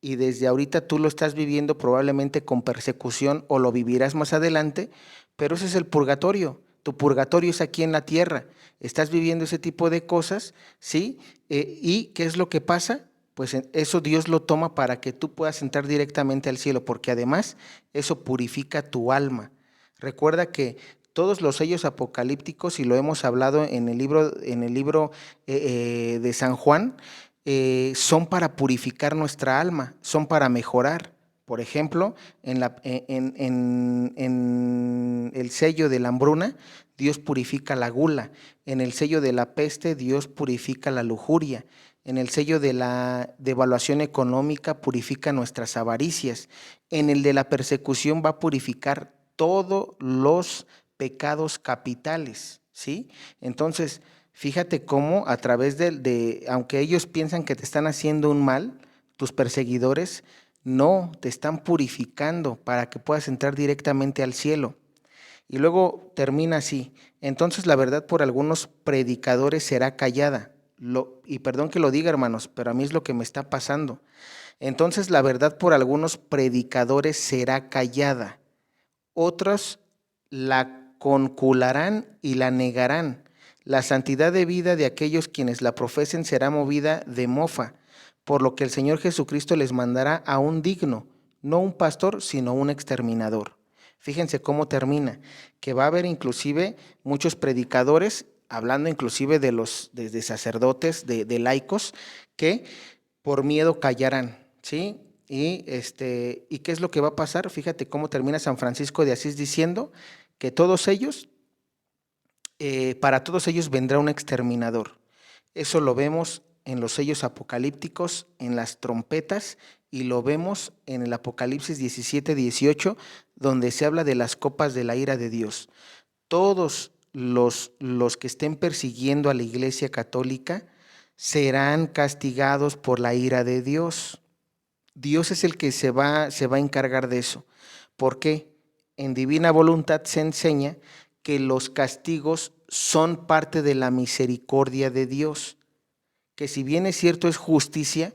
y desde ahorita tú lo estás viviendo probablemente con persecución o lo vivirás más adelante, pero ese es el purgatorio. Tu purgatorio es aquí en la tierra. Estás viviendo ese tipo de cosas, ¿sí? ¿Y qué es lo que pasa? Pues eso Dios lo toma para que tú puedas entrar directamente al cielo, porque además eso purifica tu alma. Recuerda que todos los sellos apocalípticos, y lo hemos hablado en el libro de San Juan, son para purificar nuestra alma, son para mejorar. Por ejemplo, en el sello de la hambruna, Dios purifica la gula. En el sello de la peste, Dios purifica la lujuria. En el sello de la devaluación económica, purifica nuestras avaricias. En el de la persecución va a purificar todos los pecados capitales, ¿sí? Entonces, fíjate cómo a través aunque ellos piensan que te están haciendo un mal, tus perseguidores, no, te están purificando para que puedas entrar directamente al cielo. Y luego termina así: entonces la verdad por algunos predicadores será callada. Y perdón que lo diga, hermanos, pero a mí es lo que me está pasando. Entonces la verdad por algunos predicadores será callada. Otros la concularán y la negarán. La santidad de vida de aquellos quienes la profesen será movida de mofa, por lo que el Señor Jesucristo les mandará a un digno, no un pastor, sino un exterminador. Fíjense cómo termina, que va a haber inclusive muchos predicadores, hablando inclusive de sacerdotes, de laicos, que por miedo callarán, ¿sí? ¿Y qué es lo que va a pasar? Fíjate cómo termina San Francisco de Asís diciendo que todos ellos, para todos ellos vendrá un exterminador. Eso lo vemos en los sellos apocalípticos, en las trompetas, y lo vemos en el Apocalipsis 17-18, donde se habla de las copas de la ira de Dios. Todos los que estén persiguiendo a la Iglesia Católica serán castigados por la ira de Dios. Dios es el que se va a encargar de eso. ¿Por qué? En divina voluntad se enseña que los castigos son parte de la misericordia de Dios, que si bien es cierto es justicia,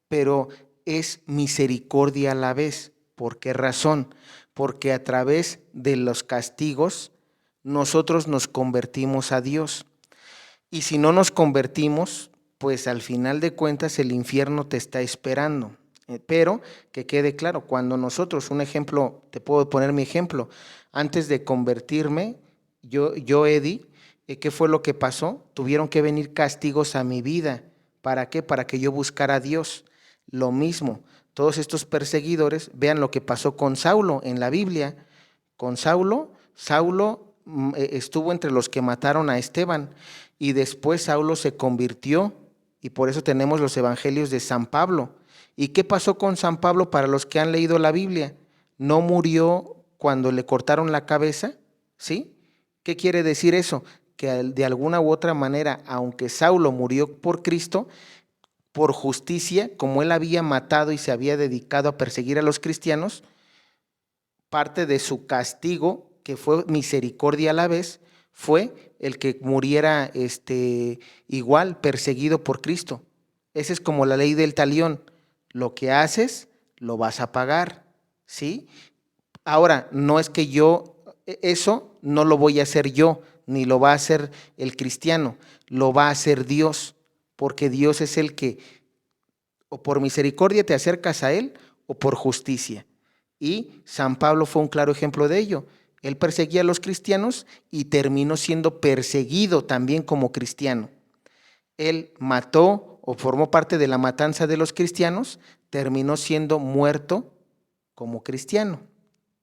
pero es misericordia a la vez. ¿Por qué razón? Porque a través de los castigos nosotros nos convertimos a Dios. Y si no nos convertimos, pues al final de cuentas el infierno te está esperando. Pero que quede claro, cuando nosotros, un ejemplo, te puedo poner mi ejemplo, antes de convertirme, yo Eddie, ¿qué fue lo que pasó? Tuvieron que venir castigos a mi vida. ¿Para qué? Para que yo buscara a Dios. Lo mismo, todos estos perseguidores, vean lo que pasó con Saulo en la Biblia. Con Saulo estuvo entre los que mataron a Esteban, y después Saulo se convirtió, y por eso tenemos los evangelios de San Pablo. ¿Y qué pasó con San Pablo para los que han leído la Biblia? No murió cuando le cortaron la cabeza, ¿sí? ¿Qué quiere decir eso? Que de alguna u otra manera, aunque Saulo murió por Cristo, por justicia, como él había matado y se había dedicado a perseguir a los cristianos, parte de su castigo, que fue misericordia a la vez, fue el que muriera igual, perseguido por Cristo. Esa es como la ley del talión. Lo que haces, lo vas a pagar, ¿sí? Ahora, no es que eso no lo voy a hacer yo, ni lo va a hacer el cristiano, lo va a hacer Dios, porque Dios es el que o por misericordia te acercas a Él o por justicia. Y San Pablo fue un claro ejemplo de ello. Él perseguía a los cristianos y terminó siendo perseguido también como cristiano. Él mató o formó parte de la matanza de los cristianos, terminó siendo muerto como cristiano,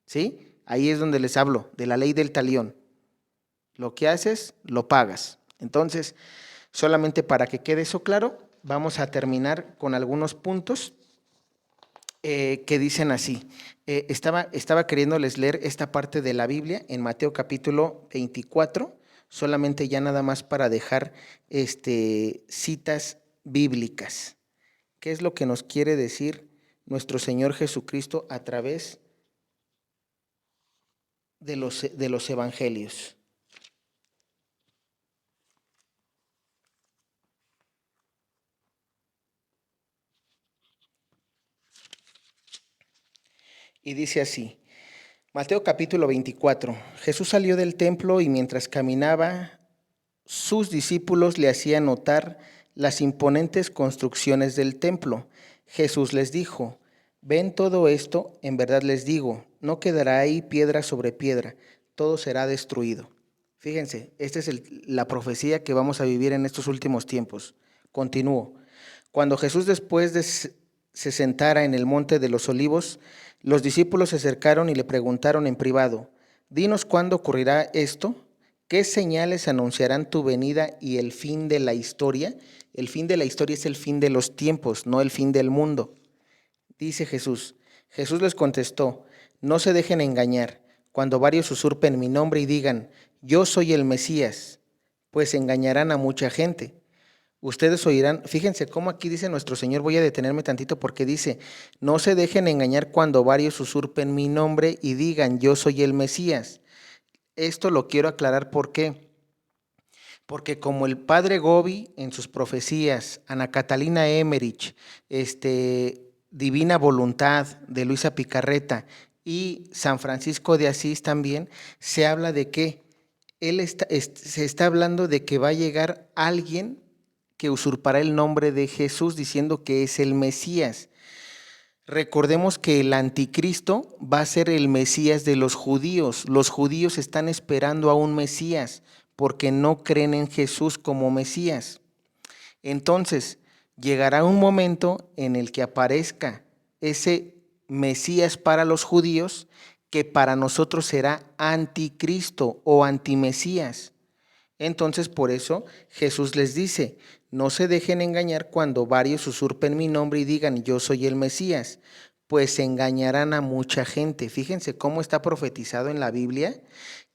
¿sí? Ahí es donde les hablo de la ley del talión. Lo que haces, lo pagas. Entonces, solamente para que quede eso claro, vamos a terminar con algunos puntos que dicen así. Estaba queriéndoles leer esta parte de la Biblia en Mateo capítulo 24, solamente ya nada más para dejar citas bíblicas. ¿Qué es lo que nos quiere decir nuestro Señor Jesucristo a través de los evangelios? Y dice así, Mateo capítulo 24, Jesús salió del templo y mientras caminaba, sus discípulos le hacían notar las imponentes construcciones del templo. Jesús les dijo, ¿ven todo esto? En verdad les digo, no quedará ahí piedra sobre piedra, todo será destruido. Fíjense, esta es la profecía que vamos a vivir en estos últimos tiempos. Continúo. Cuando Jesús después se sentara en el monte de los olivos, los discípulos se acercaron y le preguntaron en privado, dinos cuándo ocurrirá esto, qué señales anunciarán tu venida y el fin de la historia. El fin de la historia es el fin de los tiempos, no el fin del mundo. Dice Jesús. Jesús les contestó, no se dejen engañar, cuando varios usurpen mi nombre y digan, yo soy el Mesías, pues engañarán a mucha gente. Ustedes oirán, fíjense cómo aquí dice nuestro Señor, voy a detenerme tantito porque dice, no se dejen engañar cuando varios usurpen mi nombre y digan, yo soy el Mesías. Esto lo quiero aclarar, ¿por qué? Porque como el padre Gobi en sus profecías, Ana Catalina Emmerich, Divina Voluntad de Luisa Picarreta y San Francisco de Asís también, se habla de que se está hablando de que va a llegar alguien que usurpará el nombre de Jesús diciendo que es el Mesías. Recordemos que el anticristo va a ser el Mesías de los judíos. Los judíos están esperando a un Mesías porque no creen en Jesús como Mesías. Entonces, llegará un momento en el que aparezca ese Mesías para los judíos que para nosotros será anticristo o antimesías. Entonces, por eso Jesús les dice, no se dejen engañar cuando varios usurpen mi nombre y digan, yo soy el Mesías, pues engañarán a mucha gente. Fíjense cómo está profetizado en la Biblia,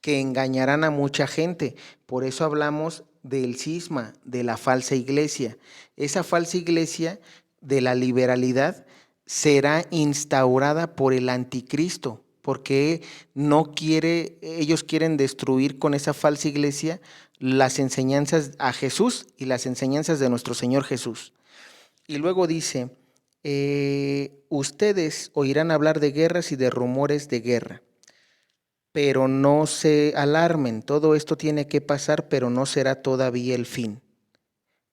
que engañarán a mucha gente. Por eso hablamos del cisma, de la falsa iglesia. Esa falsa iglesia de la liberalidad será instaurada por el anticristo, porque ellos quieren destruir con esa falsa iglesia las enseñanzas a Jesús y las enseñanzas de nuestro Señor Jesús. Y luego dice, ustedes oirán hablar de guerras y de rumores de guerra, pero no se alarmen, todo esto tiene que pasar, pero no será todavía el fin.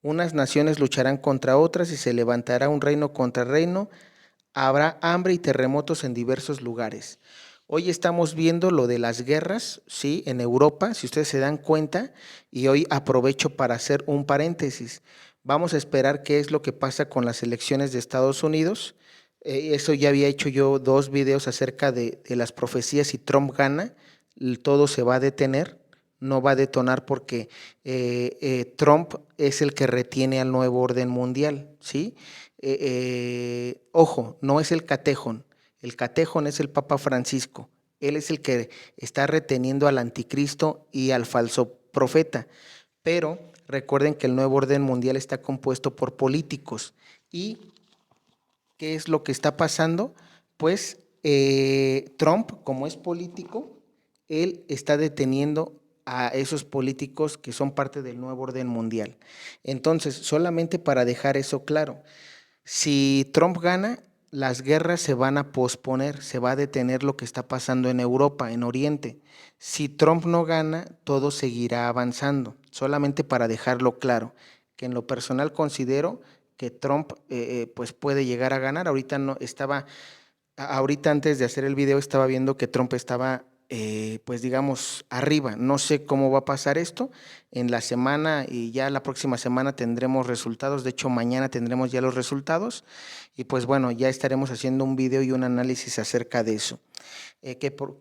Unas naciones lucharán contra otras y se levantará un reino contra reino, habrá hambre y terremotos en diversos lugares. Hoy estamos viendo lo de las guerras, ¿sí? En Europa, si ustedes se dan cuenta, y hoy aprovecho para hacer un paréntesis. Vamos a esperar qué es lo que pasa con las elecciones de Estados Unidos. Eso ya había hecho yo 2 videos acerca de las profecías. Si Trump gana, todo se va a detener, no va a detonar porque Trump es el que retiene al nuevo orden mundial, ¿sí? Ojo, no es el catejón es el Papa Francisco, él es el que está reteniendo al anticristo y al falso profeta, pero recuerden que el nuevo orden mundial está compuesto por políticos. ¿Y qué es lo que está pasando? Pues Trump, como es político, él está deteniendo a esos políticos que son parte del nuevo orden mundial. Entonces, solamente para dejar eso claro, si Trump gana, las guerras se van a posponer, se va a detener lo que está pasando en Europa, en Oriente. Si Trump no gana, todo seguirá avanzando. Solamente para dejarlo claro, que en lo personal considero que Trump pues puede llegar a ganar. Ahorita antes de hacer el video estaba viendo que Trump estaba pues digamos, arriba. No sé cómo va a pasar esto en la semana y ya la próxima semana tendremos resultados. De hecho, mañana tendremos ya los resultados y pues bueno, ya estaremos haciendo un video y un análisis acerca de eso.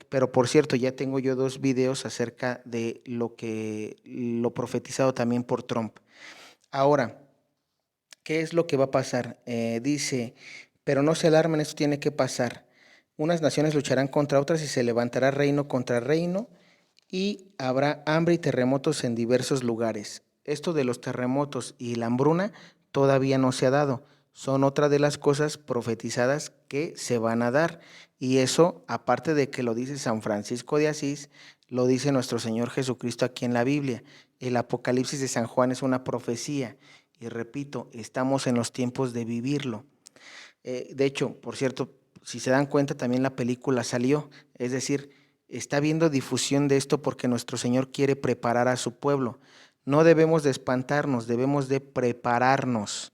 Pero por cierto, ya tengo yo 2 videos acerca de lo profetizado también por Trump. Ahora, ¿qué es lo que va a pasar? Dice, pero no se alarmen, esto tiene que pasar. Unas naciones lucharán contra otras y se levantará reino contra reino y habrá hambre y terremotos en diversos lugares. Esto de los terremotos y la hambruna todavía no se ha dado. Son otra de las cosas profetizadas que se van a dar. Y eso, aparte de que lo dice San Francisco de Asís, lo dice nuestro Señor Jesucristo aquí en la Biblia. El Apocalipsis de San Juan es una profecía. Y repito, estamos en los tiempos de vivirlo. De hecho, por cierto, si se dan cuenta, también la película salió. Es decir, está habiendo difusión de esto porque nuestro Señor quiere preparar a su pueblo. No debemos de espantarnos, debemos de prepararnos.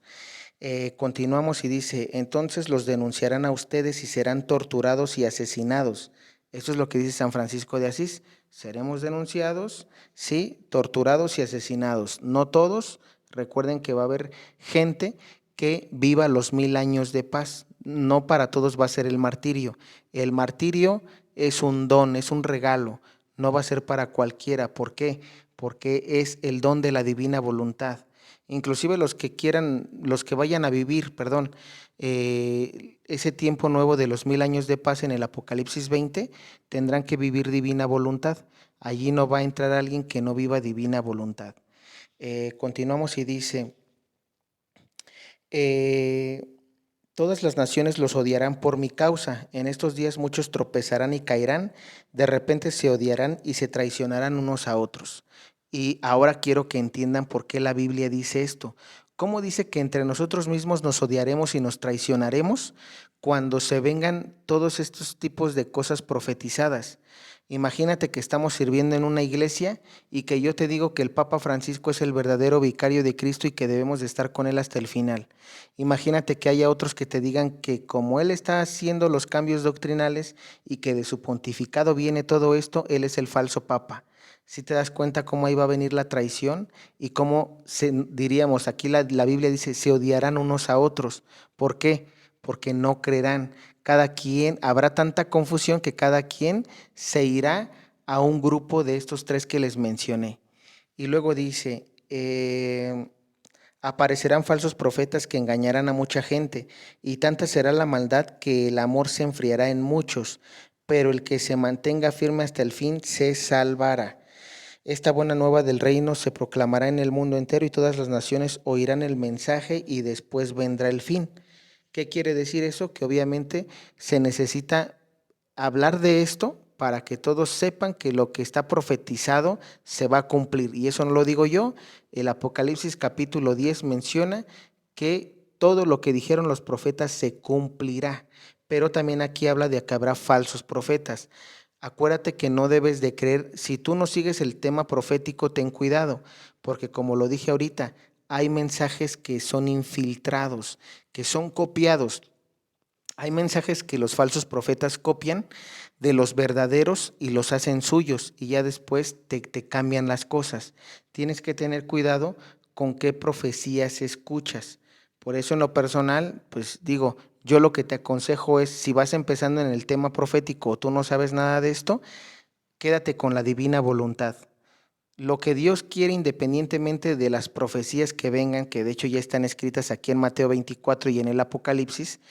Continuamos y dice, entonces los denunciarán a ustedes y serán torturados y asesinados. Esto es lo que dice San Francisco de Asís. Seremos denunciados, sí, torturados y asesinados. No todos. Recuerden que va a haber gente que viva los 1000 años de paz. No para todos va a ser el martirio. El martirio es un don, es un regalo. No va a ser para cualquiera. ¿Por qué? Porque es el don de la divina voluntad. Inclusive los que quieran, los que vayan a vivir, perdón, ese tiempo nuevo de los 1000 años de paz en el Apocalipsis 20, tendrán que vivir divina voluntad. Allí no va a entrar alguien que no viva divina voluntad. Continuamos y dice, eh, todas las naciones los odiarán por mi causa. En estos días muchos tropezarán y caerán, de repente se odiarán y se traicionarán unos a otros. Y ahora quiero que entiendan por qué la Biblia dice esto. ¿Cómo dice que entre nosotros mismos nos odiaremos y nos traicionaremos cuando se vengan todos estos tipos de cosas profetizadas? Imagínate que estamos sirviendo en una iglesia y que yo te digo que el Papa Francisco es el verdadero vicario de Cristo y que debemos de estar con él hasta el final. Imagínate que haya otros que te digan que como él está haciendo los cambios doctrinales y que de su pontificado viene todo esto, él es el falso papa. Si te das cuenta cómo ahí va a venir la traición y cómo diríamos, aquí la Biblia dice, se odiarán unos a otros. ¿Por qué? Porque no creerán. Cada quien, habrá tanta confusión que cada quien se irá a un grupo de estos 3 que les mencioné. Y luego dice, aparecerán falsos profetas que engañarán a mucha gente, y tanta será la maldad que el amor se enfriará en muchos, pero el que se mantenga firme hasta el fin se salvará. Esta buena nueva del reino se proclamará en el mundo entero y todas las naciones oirán el mensaje y después vendrá el fin. ¿Qué quiere decir eso? Que obviamente se necesita hablar de esto para que todos sepan que lo que está profetizado se va a cumplir. Y eso no lo digo yo, el Apocalipsis capítulo 10 menciona que todo lo que dijeron los profetas se cumplirá, pero también aquí habla de que habrá falsos profetas. Acuérdate que no debes de creer, si tú no sigues el tema profético, ten cuidado, porque como lo dije ahorita, hay mensajes que son infiltrados, que son copiados. Hay mensajes que los falsos profetas copian de los verdaderos y los hacen suyos y ya después te cambian las cosas. Tienes que tener cuidado con qué profecías escuchas. Por eso en lo personal, pues digo, yo lo que te aconsejo es, si vas empezando en el tema profético o tú no sabes nada de esto, quédate con la divina voluntad. Lo que Dios quiere independientemente de las profecías que vengan, que de hecho ya están escritas aquí en Mateo 24 y en el Apocalipsis,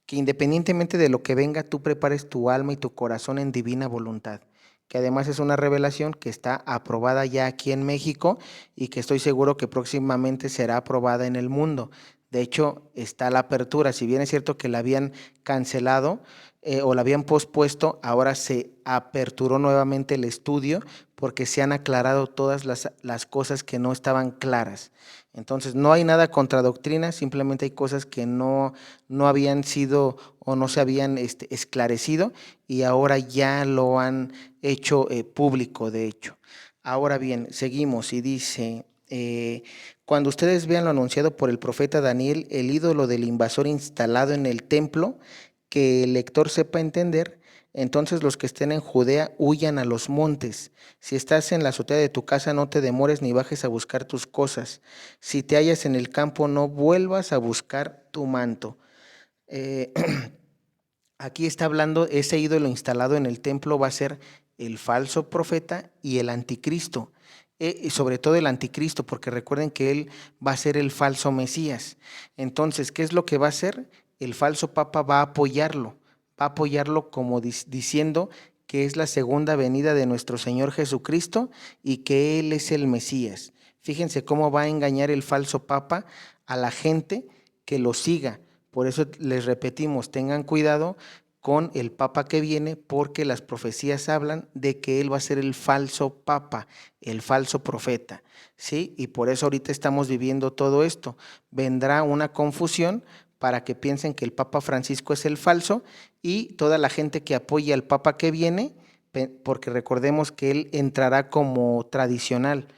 que independientemente de lo que venga, tú prepares tu alma y tu corazón en divina voluntad, que además es una revelación que está aprobada ya aquí en México y que estoy seguro que próximamente será aprobada en el mundo. De hecho, está la apertura, si bien es cierto que la habían cancelado o la habían pospuesto, ahora se aperturó nuevamente el estudio porque se han aclarado todas las cosas que no estaban claras. Entonces, no hay nada contra doctrina, simplemente hay cosas que no habían sido o no se habían esclarecido y ahora ya lo han hecho público, de hecho. Ahora bien, seguimos y dice, cuando ustedes vean lo anunciado por el profeta Daniel, el ídolo del invasor instalado en el templo, que el lector sepa entender, Entonces los que estén en Judea huyan a los montes. Si estás en la azotea de tu casa, no te demores ni bajes a buscar tus cosas. Si te hallas en el campo, no vuelvas a buscar tu manto. Eh, Aquí está hablando, ese ídolo instalado en el templo va a ser el falso profeta y el anticristo. Y sobre todo el anticristo, porque recuerden que él va a ser el falso Mesías. Entonces, ¿qué es lo que va a hacer? El falso papa va a apoyarlo como diciendo que es la segunda venida de nuestro Señor Jesucristo y que Él es el Mesías. Fíjense cómo va a engañar el falso papa a la gente que lo siga. Por eso les repetimos, tengan cuidado con el papa que viene, porque las profecías hablan de que él va a ser el falso papa, el falso profeta, ¿sí? Y por eso ahorita estamos viviendo todo esto. Vendrá una confusión para que piensen que el Papa Francisco es el falso y toda la gente que apoya al papa que viene, porque recordemos que él entrará como tradicional,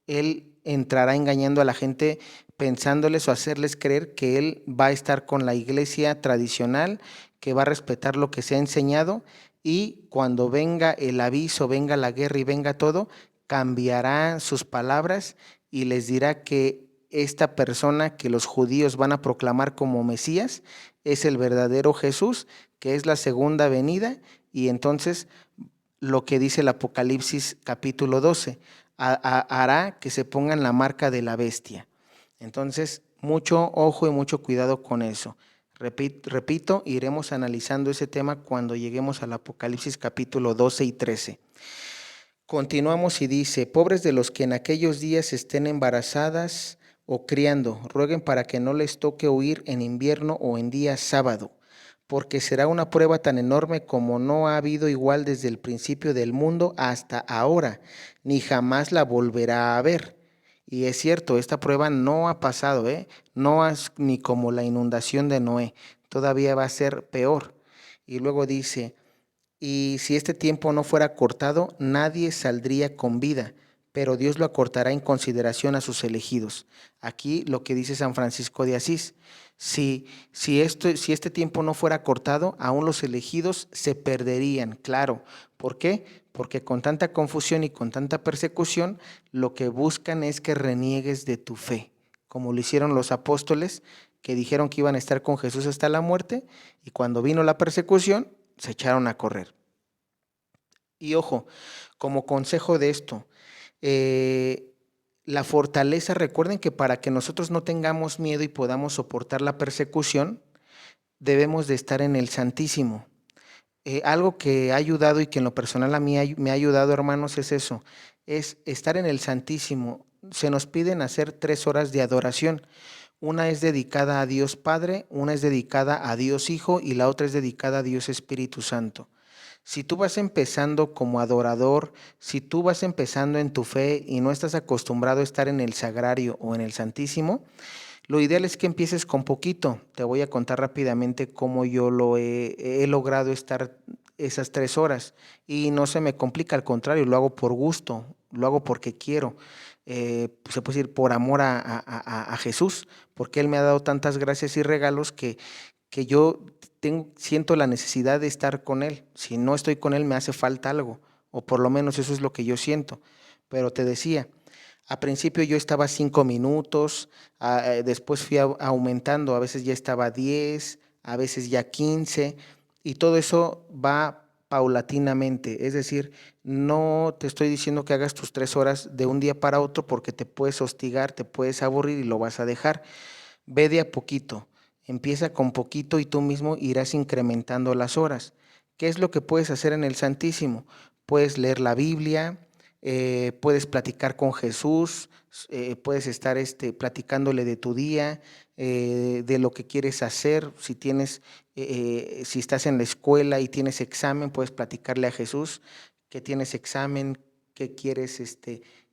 él entrará engañando a la gente pensándoles o hacerles creer que él va a estar con la iglesia tradicional, que va a respetar lo que se ha enseñado, y cuando venga el aviso, venga la guerra y venga todo, cambiará sus palabras y les dirá que esta persona que los judíos van a proclamar como Mesías es el verdadero Jesús, que es la segunda venida, y entonces lo que dice el Apocalipsis capítulo 12, hará que se pongan la marca de la bestia. Entonces, mucho ojo y mucho cuidado con eso. Repito, iremos analizando ese tema cuando lleguemos al Apocalipsis capítulo 12 y 13. Continuamos y dice, pobres de los que en aquellos días estén embarazadas o criando, rueguen para que no les toque huir en invierno o en día sábado, porque será una prueba tan enorme como no ha habido igual desde el principio del mundo hasta ahora, ni jamás la volverá a haber. Y es cierto, esta prueba no ha pasado, no es ni como la inundación de Noé, todavía va a ser peor. Y luego dice, y si este tiempo no fuera cortado, nadie saldría con vida, pero Dios lo acortará en consideración a sus elegidos. Aquí lo que dice San Francisco de Asís, si este tiempo no fuera cortado, aún los elegidos se perderían, claro. ¿Por qué? Porque con tanta confusión y con tanta persecución, lo que buscan es que reniegues de tu fe, como lo hicieron los apóstoles, que dijeron que iban a estar con Jesús hasta la muerte, y cuando vino la persecución, se echaron a correr. Y ojo, como consejo de esto, eh, la fortaleza, recuerden que para que nosotros no tengamos miedo y podamos soportar la persecución, debemos de estar en el Santísimo. Algo que ha ayudado y que en lo personal a mí me ha ayudado, hermanos, es eso, es estar en el Santísimo. Se nos piden hacer 3 horas de adoración. Una es dedicada a Dios Padre, una es dedicada a Dios Hijo y la otra es dedicada a Dios Espíritu Santo. Si tú vas empezando como adorador, si tú vas empezando en tu fe y no estás acostumbrado a estar en el sagrario o en el Santísimo, lo ideal es que empieces con poquito. Te voy a contar rápidamente cómo yo he logrado estar esas 3 horas y no se me complica, al contrario, lo hago por gusto, lo hago porque quiero. Se puede decir por amor a Jesús, porque Él me ha dado tantas gracias y regalos que yo siento la necesidad de estar con Él. Si no estoy con Él, me hace falta algo, o por lo menos eso es lo que yo siento. Pero te decía, a principio yo estaba 5 minutos, después fui aumentando, a veces ya estaba 10, a veces ya 15, y todo eso va paulatinamente. Es decir, no te estoy diciendo que hagas tus 3 horas de un día para otro porque te puedes hostigar, te puedes aburrir y lo vas a dejar. Ve de a poquito, empieza con poquito y tú mismo irás incrementando las horas. ¿Qué es lo que puedes hacer en el Santísimo? Puedes leer la Biblia, puedes platicar con Jesús, puedes estar platicándole de tu día, de lo que quieres hacer. Si estás en la escuela y tienes examen, puedes platicarle a Jesús que tienes examen, que quieres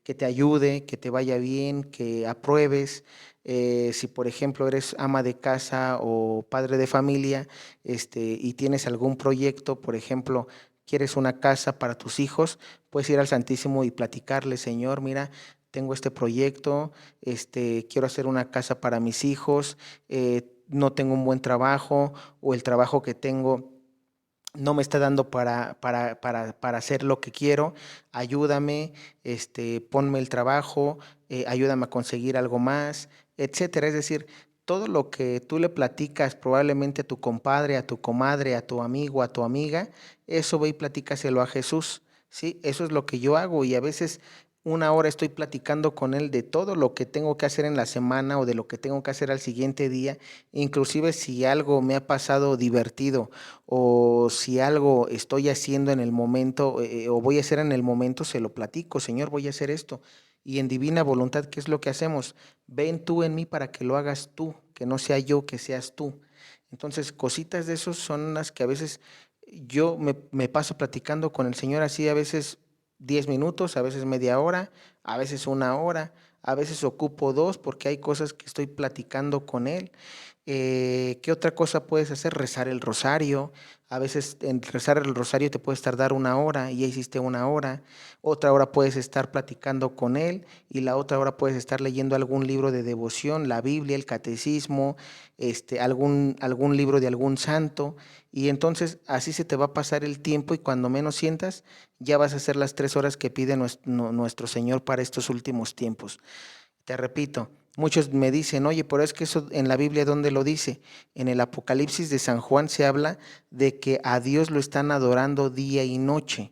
que te ayude, que te vaya bien, que apruebes. Si por ejemplo eres ama de casa o padre de familia, y tienes algún proyecto, por ejemplo, quieres una casa para tus hijos, puedes ir al Santísimo y platicarle, Señor, mira, tengo este proyecto, quiero hacer una casa para mis hijos, no tengo un buen trabajo o el trabajo que tengo no me está dando para hacer lo que quiero, ayúdame, ponme el trabajo, ayúdame a conseguir algo más, etcétera. Es decir, todo lo que tú le platicas probablemente a tu compadre, a tu comadre, a tu amigo, a tu amiga, eso ve y platícaselo a Jesús, ¿sí? Eso es lo que yo hago y a veces una hora estoy platicando con él de todo lo que tengo que hacer en la semana o de lo que tengo que hacer al siguiente día, inclusive si algo me ha pasado divertido o si algo estoy haciendo en el momento o voy a hacer en el momento, se lo platico, Señor, voy a hacer esto. Y en divina voluntad, ¿qué es lo que hacemos? Ven tú en mí para que lo hagas tú, que no sea yo, que seas tú. Entonces, cositas de esos son las que a veces yo me paso platicando con el Señor así, a veces 10 minutos, a veces media hora, a veces una hora, a veces ocupo dos porque hay cosas que estoy platicando con Él. ¿Qué otra cosa puedes hacer? Rezar el rosario. A veces en rezar el rosario te puedes tardar una hora y ya hiciste una hora. Otra hora puedes estar platicando con él y la otra hora puedes estar leyendo algún libro de devoción, la Biblia, el catecismo, algún libro de algún santo. Y entonces así se te va a pasar el tiempo y cuando menos sientas, ya vas a hacer las 3 horas que pide nuestro Señor para estos últimos tiempos. Te repito, muchos me dicen, oye, pero es que eso en la Biblia, ¿dónde lo dice? En el Apocalipsis de San Juan se habla de que a Dios lo están adorando día y noche,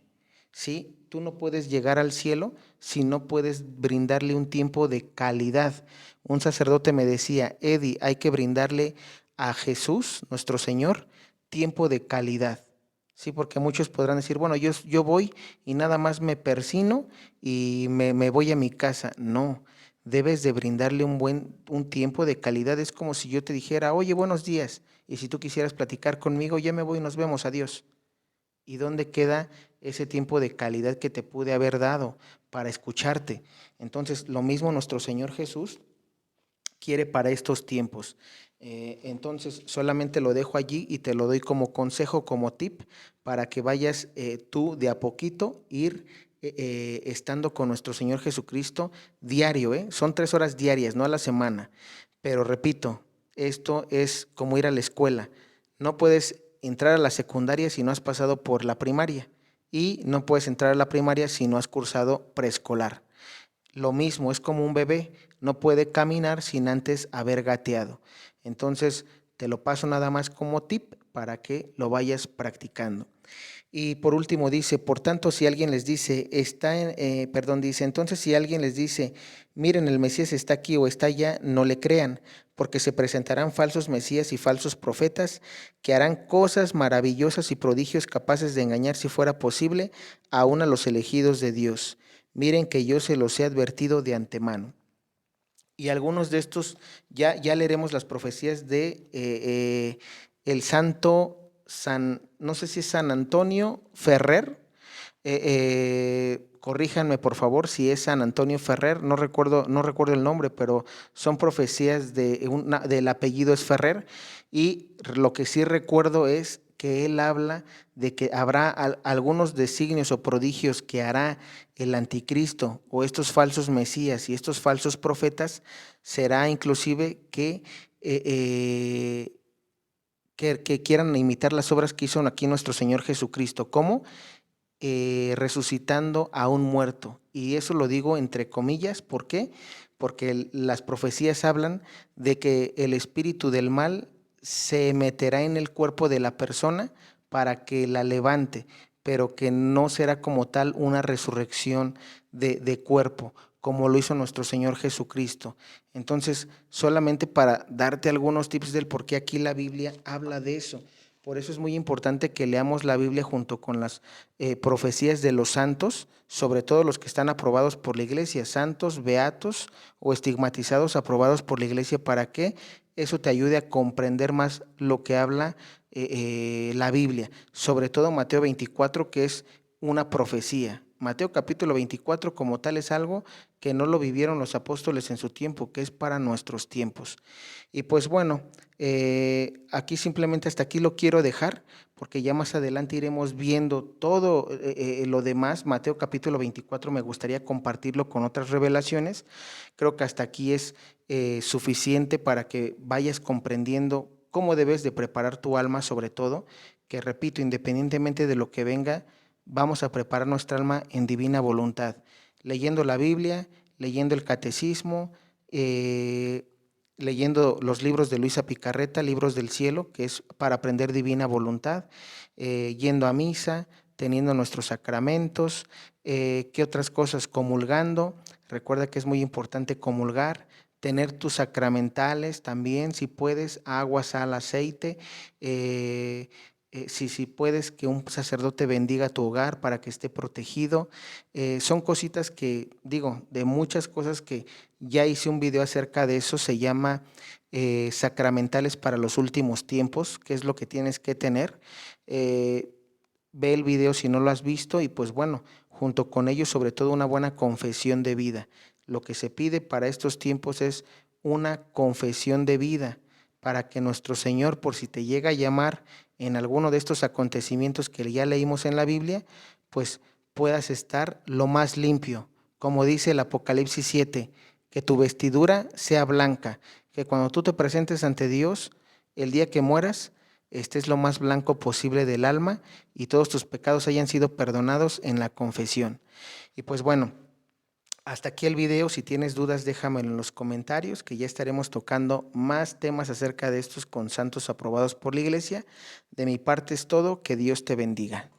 ¿sí? Tú no puedes llegar al cielo si no puedes brindarle un tiempo de calidad. Un sacerdote me decía, Eddie, hay que brindarle a Jesús, nuestro Señor, tiempo de calidad. Sí, porque muchos podrán decir, bueno, yo voy y nada más me persino y me voy a mi casa. No, debes de brindarle un tiempo de calidad. Es como si yo te dijera, oye, buenos días, y si tú quisieras platicar conmigo, ya me voy, nos vemos, adiós. ¿Y dónde queda ese tiempo de calidad que te pude haber dado para escucharte? Entonces, lo mismo nuestro Señor Jesús quiere para estos tiempos. Entonces, solamente lo dejo allí y te lo doy como consejo, como tip, para que vayas tú de a poquito ir estando con nuestro Señor Jesucristo diario, ¿eh? Son 3 horas diarias, no a la semana. Pero repito, esto es como ir a la escuela. No puedes entrar a la secundaria si no has pasado por la primaria y no puedes entrar a la primaria si no has cursado preescolar. Lo mismo, es como un bebé, no puede caminar sin antes haber gateado. Entonces, te lo paso nada más como tip para que lo vayas practicando. Y por último dice, por tanto, si alguien les dice, dice, entonces si alguien les dice, miren, el Mesías está aquí o está allá, no le crean, porque se presentarán falsos Mesías y falsos profetas que harán cosas maravillosas y prodigios capaces de engañar, si fuera posible, aún a los elegidos de Dios. Miren que yo se los he advertido de antemano. Y algunos de estos, ya leeremos las profecías de el santo no sé si es San Antonio Ferrer, corríjanme por favor si es San Antonio Ferrer, no recuerdo el nombre, pero son profecías del apellido es Ferrer, y lo que sí recuerdo es que él habla de que habrá algunos designios o prodigios que hará el anticristo o estos falsos mesías y estos falsos profetas, será inclusive que quieran imitar las obras que hizo aquí nuestro Señor Jesucristo. ¿Cómo? Resucitando a un muerto. Y eso lo digo entre comillas, ¿por qué? Porque las profecías hablan de que el espíritu del mal se meterá en el cuerpo de la persona para que la levante, pero que no será como tal una resurrección de cuerpo, como lo hizo nuestro Señor Jesucristo. Entonces, solamente para darte algunos tips del por qué aquí la Biblia habla de eso. Por eso es muy importante que leamos la Biblia junto con las profecías de los santos, sobre todo los que están aprobados por la iglesia, santos, beatos o estigmatizados aprobados por la iglesia, para que eso te ayude a comprender más lo que habla la Biblia, sobre todo Mateo 24, que es una profecía. Mateo capítulo 24 como tal es algo que no lo vivieron los apóstoles en su tiempo, que es para nuestros tiempos. Y pues bueno, aquí simplemente hasta aquí lo quiero dejar, porque ya más adelante iremos viendo todo lo demás. Mateo capítulo 24 me gustaría compartirlo con otras revelaciones. Creo que hasta aquí es suficiente para que vayas comprendiendo cómo debes de preparar tu alma, sobre todo, que repito, independientemente de lo que venga, vamos a preparar nuestra alma en divina voluntad, leyendo la Biblia, leyendo el catecismo, leyendo los libros de Luisa Picarreta, Libros del Cielo, que es para aprender divina voluntad, yendo a misa, teniendo nuestros sacramentos, ¿qué otras cosas? Comulgando, recuerda que es muy importante comulgar, tener tus sacramentales también, si puedes, agua, sal, aceite, si puedes que un sacerdote bendiga tu hogar para que esté protegido. Son cositas que, digo, de muchas cosas que ya hice un video acerca de eso, se llama Sacramentales para los últimos tiempos, qué es lo que tienes que tener. Ve el video si no lo has visto y pues bueno, junto con ello sobre todo una buena confesión de vida. Lo que se pide para estos tiempos es una confesión de vida para que nuestro Señor, por si te llega a llamar en alguno de estos acontecimientos que ya leímos en la Biblia, pues puedas estar lo más limpio. Como dice el Apocalipsis 7, que tu vestidura sea blanca, que cuando tú te presentes ante Dios, el día que mueras, estés lo más blanco posible del alma y todos tus pecados hayan sido perdonados en la confesión. Y pues bueno, hasta aquí el video. Si tienes dudas, déjamelo en los comentarios, que ya estaremos tocando más temas acerca de estos con santos aprobados por la iglesia. De mi parte es todo. Que Dios te bendiga.